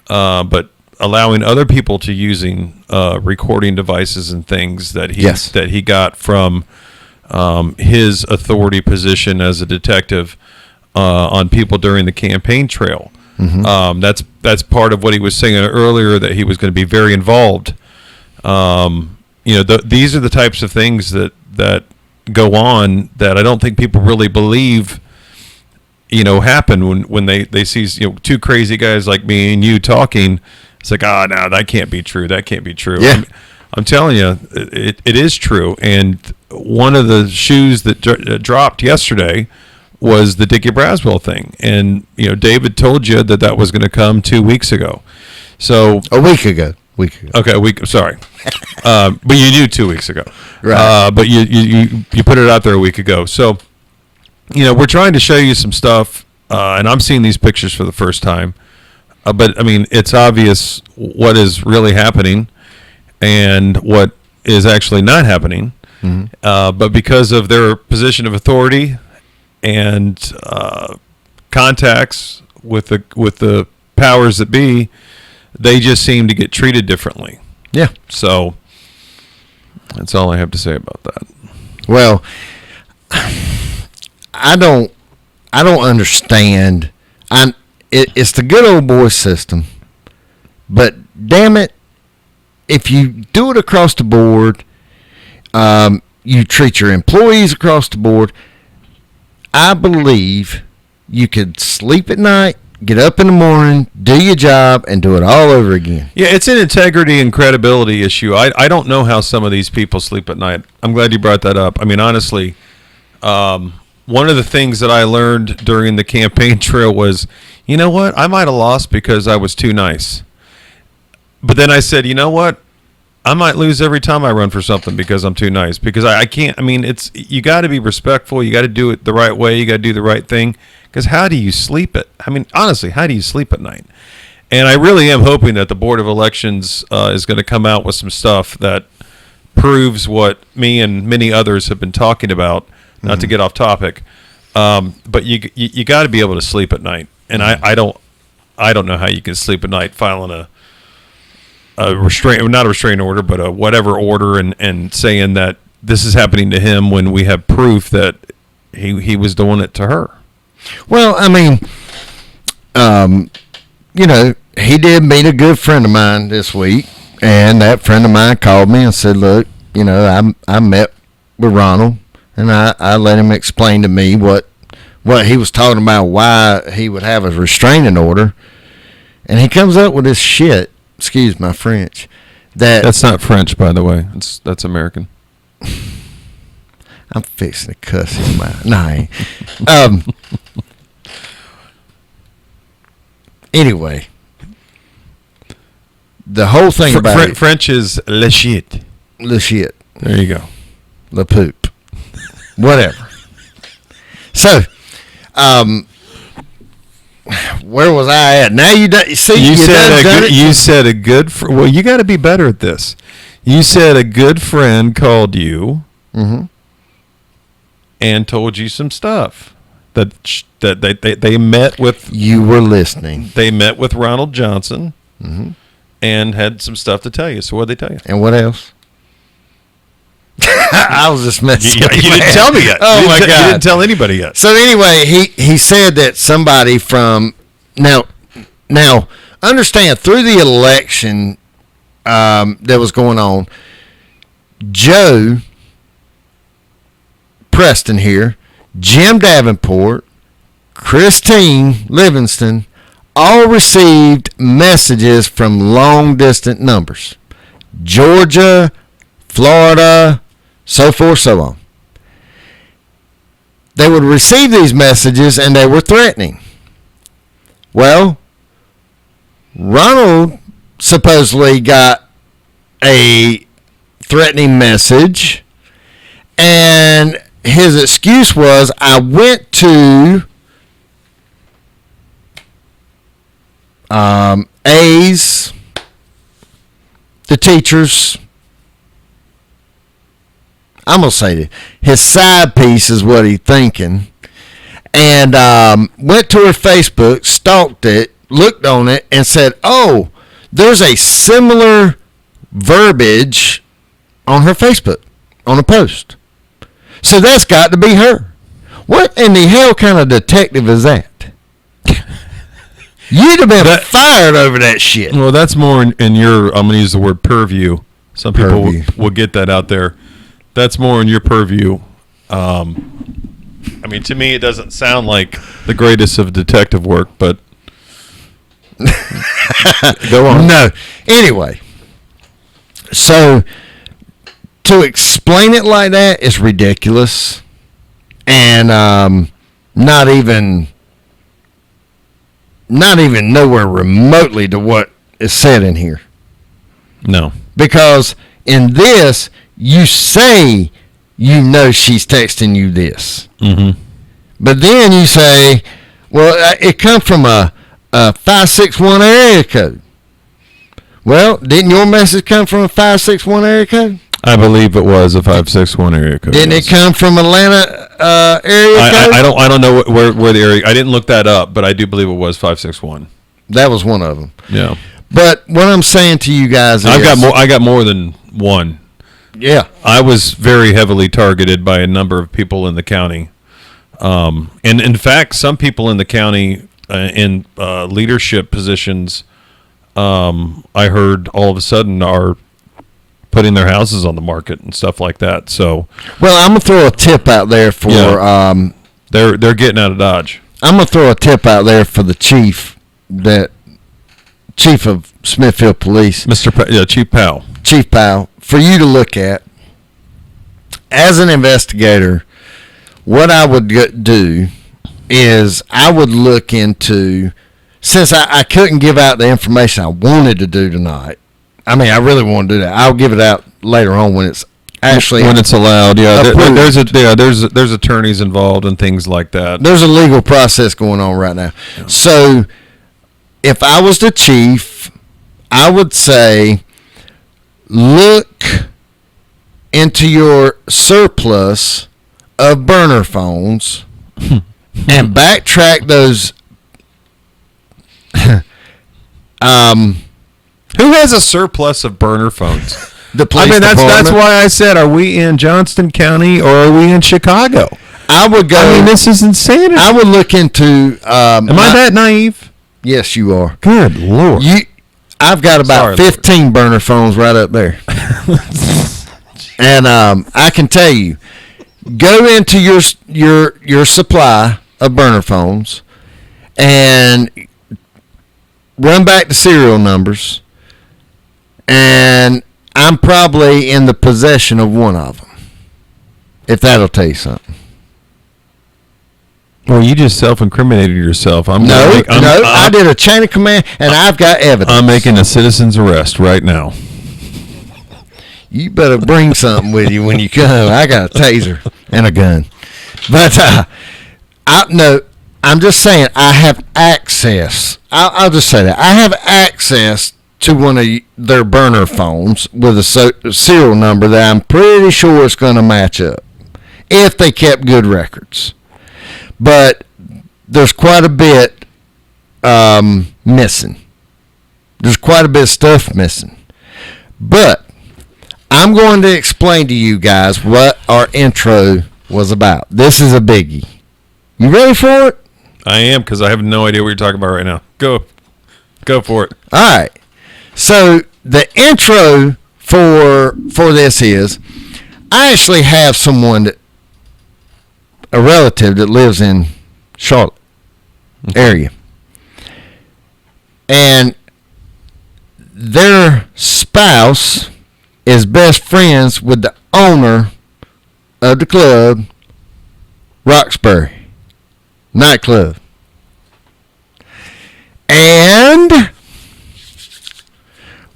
but allowing other people to using recording devices and things that he got from his authority position as a detective on people during the campaign trail. That's part of what he was saying earlier, that he was going to be very involved. These are the types of things that go on that I don't think people really believe, happen when they see, two crazy guys like me and you talking. It's like, no, that can't be true. That can't be true. Yeah. I'm telling you, it is true. And one of the shoes that dropped yesterday was the Dickie Braswell thing. And, David told you that was going to come 2 weeks ago. So A week ago. Okay, a week. Sorry, but you knew 2 weeks ago, Right? But you put it out there a week ago. So, we're trying to show you some stuff, and I'm seeing these pictures for the first time. But I mean, it's obvious what is really happening, and what is actually not happening. But because of their position of authority and contacts with the powers that be, they just seem to get treated differently. Yeah. So that's all I have to say about that. Well, I don't understand. It's the good old boy system, but damn it, if you do it across the board, you treat your employees across the board, I believe you could sleep at night, get up in the morning, do your job, and do it all over again. Yeah, it's an integrity and credibility issue. I don't know how some of these people sleep at night. I'm glad you brought that up. I mean, honestly, one of the things that I learned during the campaign trail was, you know what? I might have lost because I was too nice. But then I said, you know what? I might lose every time I run for something because I'm too nice. Because I can't. I mean, you got to be respectful. You got to do it the right way. You got to do the right thing. Because how do you sleep honestly, how do you sleep at night? And I really am hoping that the Board of Elections is going to come out with some stuff that proves what me and many others have been talking about. Not to get off topic, but you got to be able to sleep at night. And I don't know how you can sleep at night filing not a restraining order, but a whatever order, and saying that this is happening to him when we have proof that he was doing it to her. Well, I mean, he did meet a good friend of mine this week, and that friend of mine called me and said, look, I met with Ronald, and I let him explain to me what he was talking about, why he would have a restraining order, and he comes up with this shit, excuse my French, That's not French, by the way. That's American. I'm fixing to cuss him out. No, I ain't. Anyway, the whole thing about it, French is le shit. le shit, There you go. le poop. Whatever. So, where was I at? Now You said a good. Well, you got to be better at this. You said a good friend called you and told you some stuff that they met with. You were listening. They met with Ronald Johnson and had some stuff to tell you. So what did they tell you? And what else? I was just messing. You didn't tell me yet. Oh my God! You didn't tell anybody yet. So anyway, he said that somebody from now understand through the election that was going on, Joe Preston here, Jim Davenport, Christine Livingston, all received messages from long distant numbers, Georgia, Florida, so forth, so on. They would receive these messages and they were threatening. Well, Ronald supposedly got a threatening message, and his excuse was, I went to A's, the teachers. I'm going to say that his side piece is what he's thinking. And went to her Facebook, stalked it, looked on it, and said, oh, there's a similar verbiage on her Facebook, on a post. So that's got to be her. What in the hell kind of detective is that? You'd have been fired over that shit. Well, that's more in your, I'm going to use the word purview. Some people will get that out there. That's more in your purview. I mean, to me, it doesn't sound like the greatest of detective work, but go on. No. Anyway, so to explain it like that is ridiculous, and not even nowhere remotely to what is said in here. No. Because in this, you say you know she's texting you this. Mm-hmm. But then you say, well, it comes from a 561 area code. Well, didn't your message come from a 561 area code? I believe it was a 561 area code. Didn't it come from Atlanta area code? I don't know where the area. I didn't look that up, but I do believe it was 561. That was one of them. Yeah. But what I'm saying to you guys is, I got more than one. Yeah. I was very heavily targeted by a number of people in the county. And in fact, some people in the county in leadership positions, I heard all of a sudden are putting their houses on the market and stuff like that. So, well, I'm gonna throw a tip out there for they're getting out of Dodge. I'm gonna throw a tip out there for the chief of Smithfield Police, Chief Powell. Chief Powell, for you to look at as an investigator. What I would do is I would look into, since I couldn't give out the information I wanted to do tonight. I mean, I really want to do that. I'll give it out later on when it's actually when it's allowed. Yeah, approved. there's attorneys involved and things like that. There's a legal process going on right now. Yeah. So if I was the chief, I would say look into your surplus of burner phones and backtrack those. Who has a surplus of burner phones? The police department. That's why I said, are we in Johnston County or are we in Chicago? I would go. I mean, this is insanity. I would look into. Am I that naive? Yes, you are. Good Lord. I've got about 15 burner phones right up there, and I can tell you, go into your supply of burner phones and run back the serial numbers. And I'm probably in the possession of one of them, if that'll tell you something. Well, you just self-incriminated yourself. I did a chain of command, and I've got evidence. I'm making a citizen's arrest right now. You better bring something with you when you come. I got a taser and a gun. But I'm just saying I have access. I'll just say that I have access to one of their burner phones with a serial number that I'm pretty sure is going to match up if they kept good records. But there's quite a bit missing. There's quite a bit of stuff missing. But I'm going to explain to you guys what our intro was about. This is a biggie. You ready for it? I am, because I have no idea what you're talking about right now. Go for it. All right. So the intro for this is, I actually have a relative that lives in Charlotte area, and their spouse is best friends with the owner of the club, Roxbury nightclub. And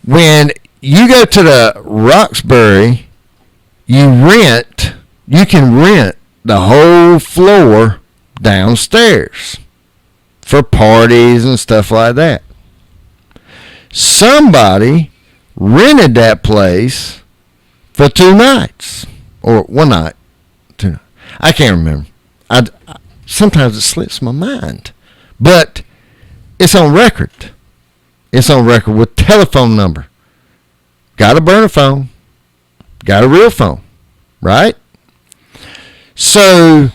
when you go to the Roxbury, you can rent the whole floor downstairs for parties and stuff like that. Somebody rented that place for 2 nights, or 1 night, 2 nights. I can't remember. Sometimes it slips my mind, but it's on record. It's on record with telephone number. Got a burner phone. Got a real phone. Right? So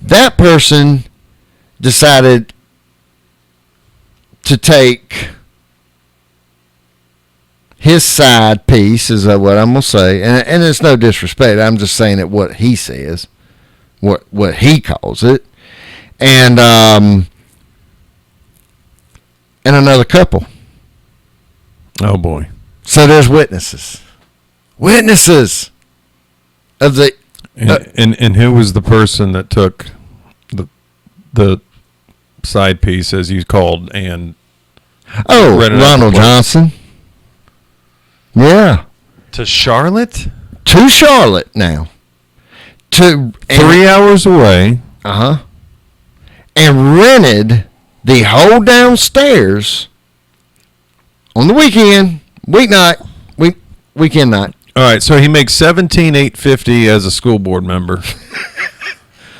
that person decided to take his side piece, is what I'm going to say. And it's no disrespect. I'm just saying it what he says. What he calls it. And another couple. Oh, boy. So there's witnesses. Witnesses of the... And who was the person that took the side piece, as you called, and... Oh, Ronald Johnson. Yeah. To Charlotte? To Charlotte now. 3 hours away. Uh-huh. And rented the whole downstairs on the weekend, weekend night. All right, so he makes $17,850 as a school board member.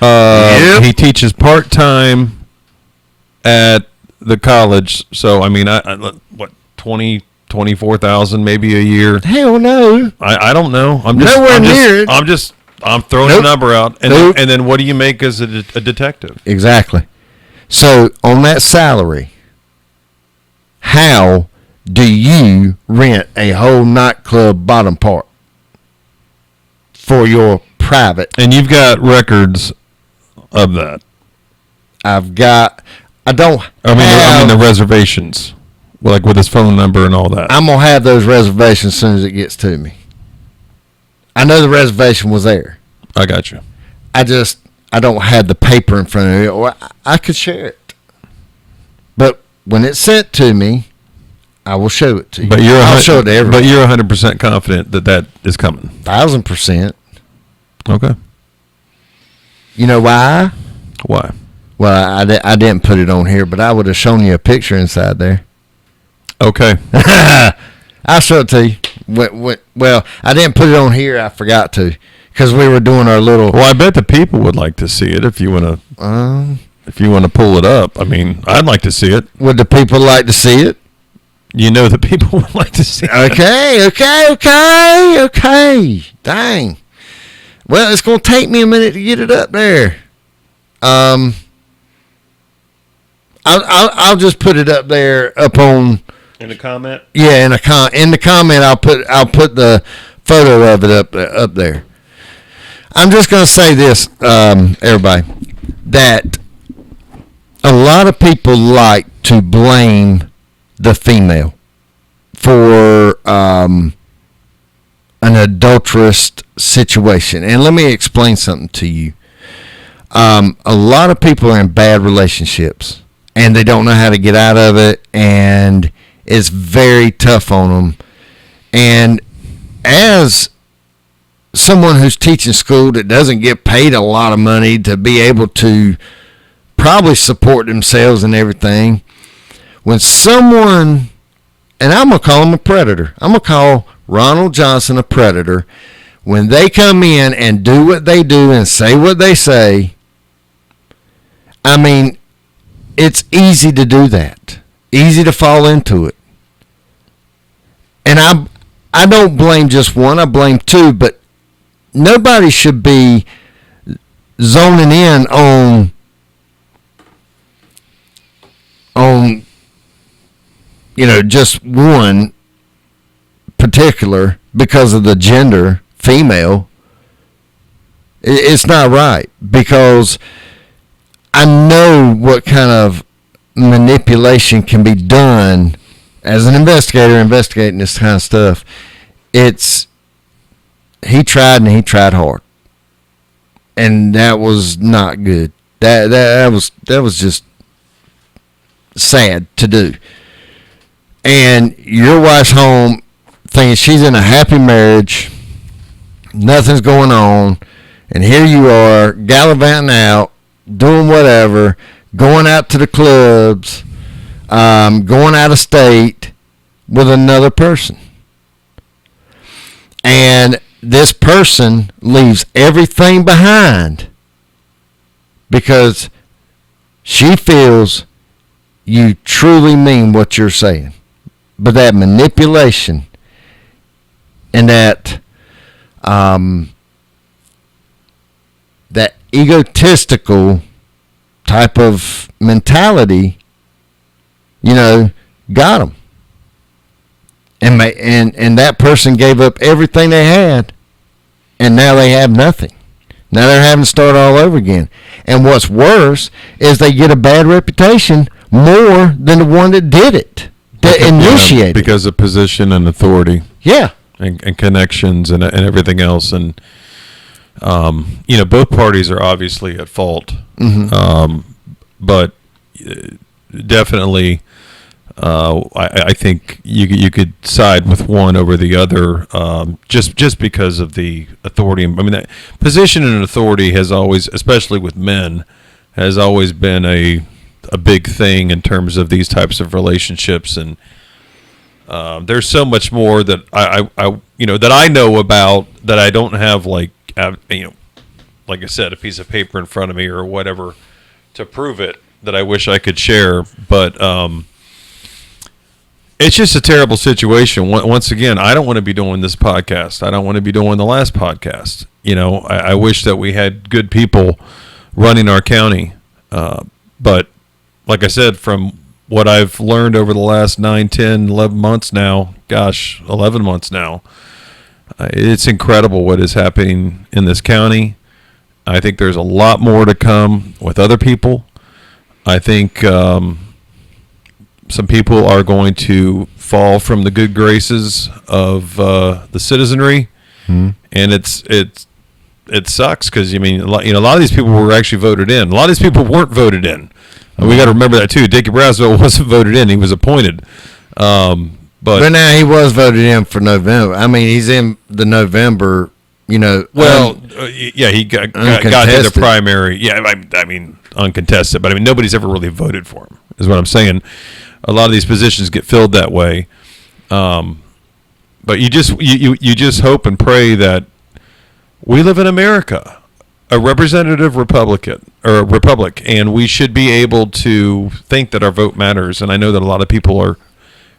Yep. He teaches part-time at the college. So, I mean, what, 24,000 maybe a year? Hell no. I don't know. Nowhere near it. I'm throwing a number out. And, and then what do you make as a detective? Exactly. So, on that salary, how do you rent a whole nightclub bottom part for your private? And you've got records of that. I mean the reservations, like with his phone number and all that. I'm going to have those reservations as soon as it gets to me. I know the reservation was there. I got you. I don't have the paper in front of me, or I could share it. But when it's sent to me, I will show it to you. I'll show it to everybody. But you're 100% confident that is coming. 1,000%. Okay. You know why? Why? Well, I didn't put it on here, but I would have shown you a picture inside there. Okay. I'll show it to you. Well, I didn't put it on here. I forgot to, because we were doing our little. Well, I bet the people would like to see it if you want to. If you want to pull it up, I mean, I'd like to see it. Would the people like to see it? You know, the people would like to see it. Okay. Dang. Well, it's going to take me a minute to get it up there. I'll just put it up there, up on. In the comment. Yeah, in the comment, I'll put the photo of it up there. I'm just going to say this, everybody, that a lot of people like to blame the female for an adulterous situation. And let me explain something to you. A lot of people are in bad relationships, and they don't know how to get out of it, and it's very tough on them. And as someone who's teaching school that doesn't get paid a lot of money to be able to probably support themselves and everything, when someone, and I'm going to call him a predator, I'm going to call Ronald Johnson a predator, when they come in and do what they do and say what they say, I mean, it's easy to do that. Easy to fall into it. And I don't blame just one, I blame two, but nobody should be zoning in on just one particular because of the gender, female. It's not right, because I know what kind of manipulation can be done as an investigator investigating this kind of stuff. He tried hard, and that was not good. That was just sad to do. And your wife's home thinking she's in a happy marriage, nothing's going on, and here you are gallivanting out, doing whatever, going out to the clubs, going out of state with another person. And this person leaves everything behind because she feels you truly mean what you're saying. But that manipulation and that egotistical type of mentality, got them. And that person gave up everything they had, and now they have nothing. Now they're having to start all over again. And what's worse is they get a bad reputation more than the one that did it, that initiated. Because of position and authority. Yeah. And connections and everything else. And, both parties are obviously at fault. Mm-hmm. But definitely, I think you could side with one over the other, just because of the authority. I mean, that position and authority has always, especially with men, has always been a big thing in terms of these types of relationships. And there's so much more that I that I know about that I don't have, like I said, a piece of paper in front of me or whatever to prove it, that I wish I could share. But it's just a terrible situation. Once again, I don't want to be doing this podcast. I don't want to be doing the last podcast. I wish that we had good people running our county. But like I said, from what I've learned over the last 9, 10, 11 months now, 11 months now, it's incredible what is happening in this county. I think there's a lot more to come with other people. I think some people are going to fall from the good graces of the citizenry, and it sucks because a lot of these people were actually voted in. A lot of these people weren't voted in. We got to remember that too. Dickie Braswell wasn't voted in; he was appointed. But now he was voted in for November. I mean, he's in the November. Well, yeah, he got to the primary. Yeah, I mean, uncontested. But nobody's ever really voted for him, is what I'm saying. A lot of these positions get filled that way. But you just hope and pray that we live in America, a representative republic, and we should be able to think that our vote matters. And I know that a lot of people are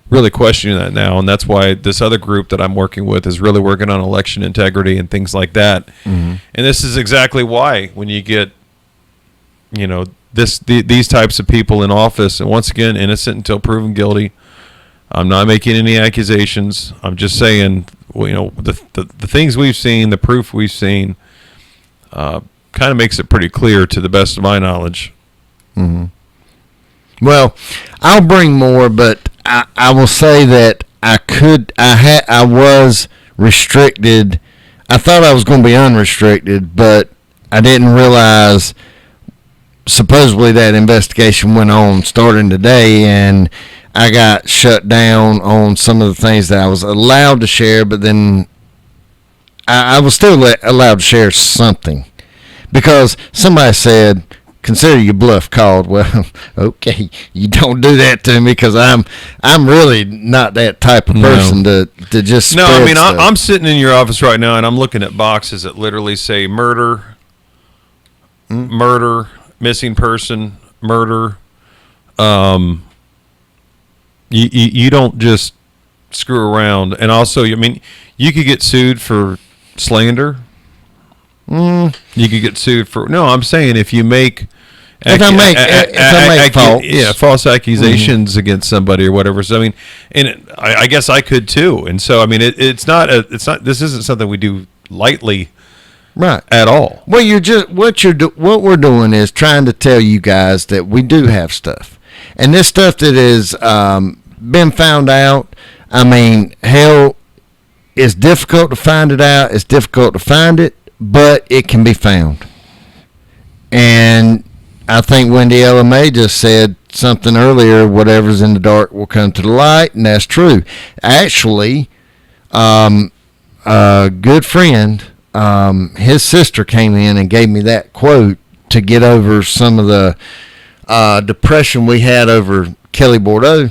really questioning that now, and that's why this other group that I'm working with is really working on election integrity and things like that. Mm-hmm. And this is exactly why, when you get, these types of people in office, and once again, innocent until proven guilty. I'm not making any accusations. I'm just saying, the things we've seen, the proof we've seen, kind of makes it pretty clear, to the best of my knowledge. Mm-hmm. Well, I'll bring more, but I will say that I was restricted. I thought I was going to be unrestricted, but I didn't realize supposedly that investigation went on starting today, and I got shut down on some of the things that I was allowed to share, but then I was still allowed to share something because somebody said, "Consider your bluff called." Well, okay, you don't do that to me because I'm really not that type of person to just No, spread I mean, stuff. I'm sitting in your office right now, and I'm looking at boxes that literally say murder, murder, missing person, murder. You don't just screw around, and also, I mean, you could get sued for slander. You could get sued for no. I'm saying if you make If I make false. false accusations against somebody or whatever. So I mean, and I guess I could too. And so I mean, it's not. This isn't something we do lightly, Right. at all. Well, what we're doing is trying to tell you guys that we do have stuff, and this stuff that has been found out. I mean, hell, it's difficult to find it out. It's difficult to find it, but it can be found. And I think Wendy LMA just said something earlier. Whatever's in the dark will come to the light, and that's true. Actually, a good friend. His sister came in and gave me that quote to get over some of the depression we had over Kelly Bordeaux.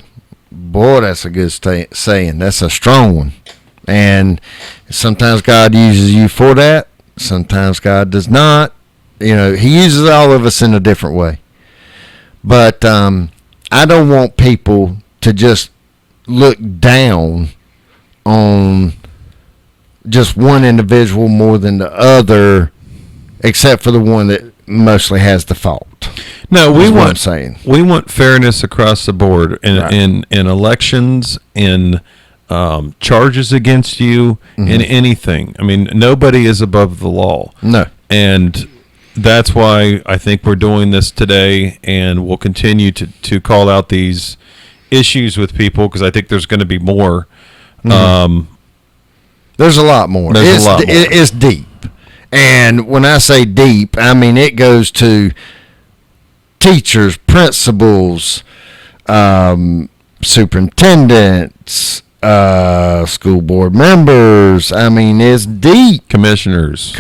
Boy, that's a good saying. That's a strong one. And sometimes God uses you for that. Sometimes God does not. He uses all of us in a different way. But I don't want people to just look down on just one individual more than the other, except for the one that mostly has the fault. No, we what I'm want saying. we want fairness across the board in elections, in charges against you, in anything. I mean, nobody is above the law. No. And that's why I think we're doing this today, and we'll continue to call out these issues with people because I think there's going to be more. There's a lot more. There's a lot more. It's deep. And when I say deep, I mean it goes to teachers, principals, superintendents, school board members. I mean, it's deep. Commissioners,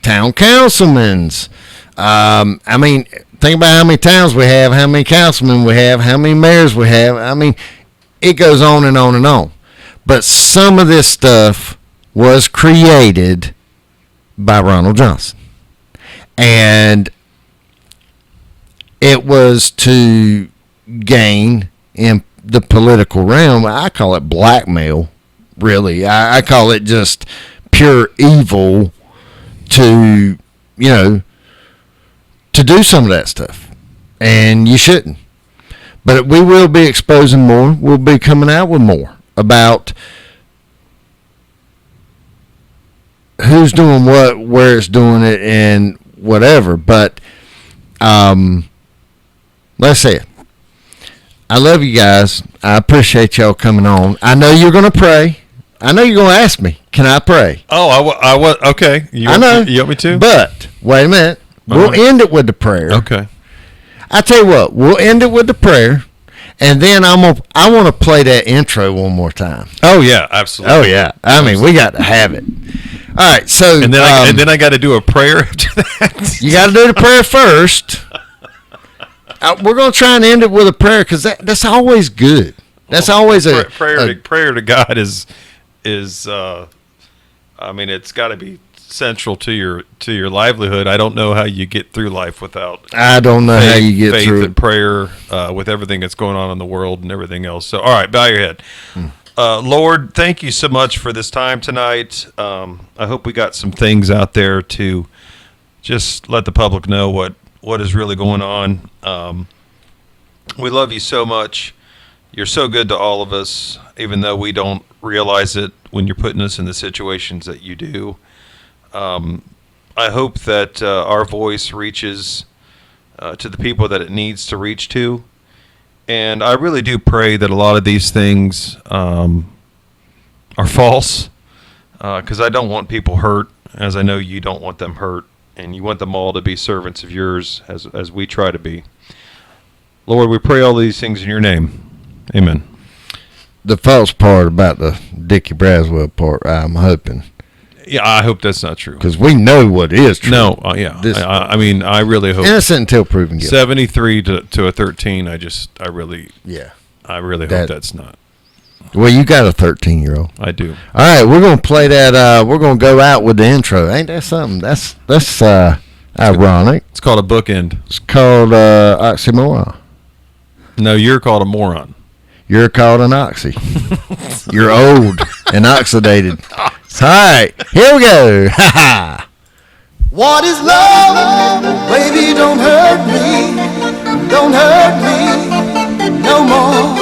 town councilmen. I mean, think about how many towns we have, how many councilmen we have, how many mayors we have. I mean, it goes on and on and on. But some of this stuff was created by Ronald Johnson. And it was to gain in the political realm. I call it blackmail, really. I call it just pure evil to do some of that stuff. And you shouldn't. But we will be exposing more. We'll be coming out with more about who's doing what, where it's doing it, and whatever. But let's say it. I love you guys. I appreciate y'all coming on. I know you're going to pray. I know you're going to ask me, can I pray? Oh, I was okay. I know. You want me to? But wait a minute. We'll end it with the prayer. Okay. I tell you what. We'll end it with the prayer, and then I want to play that intro one more time. Oh yeah, absolutely. Oh yeah. I mean, we got to have it. All right. So And then I got to do a prayer after that. you got to do the prayer first. We're going to try and end it with a prayer because that's always good. That's always a prayer to God is I mean, it's got to be central to your livelihood. I don't know how you get through life without. I don't know how you get faith through and it. prayer with everything that's going on in the world and everything else. So, all right, bow your head. Lord, thank you so much for this time tonight. I hope we got some things out there to just let the public know what is really going on. We love you so much. You're so good to all of us, even though we don't realize it when you're putting us in the situations that you do. I hope that our voice reaches to the people that it needs to reach to. And I really do pray that a lot of these things are false, because I don't want people hurt, as I know you don't want them hurt, and you want them all to be servants of yours as we try to be. Lord, we pray all these things in your name. Amen. the false part about the Dickie Braswell part, I'm hoping. Yeah, I hope that's not true. Because we know what is true. No, yeah. I mean, I really hope. Innocent until proven guilty. 73 to a 13. I really Yeah. hope that's not. Well, you got a 13-year-old. I do. All right, we're gonna play that. We're gonna go out with the intro. Ain't that something? That's ironic. It's called a bookend. It's called oxymoron. No, you're called a moron. You're called an oxy. You're old and oxidated. All right, here we go. What is love? Baby, don't hurt me. Don't hurt me no more.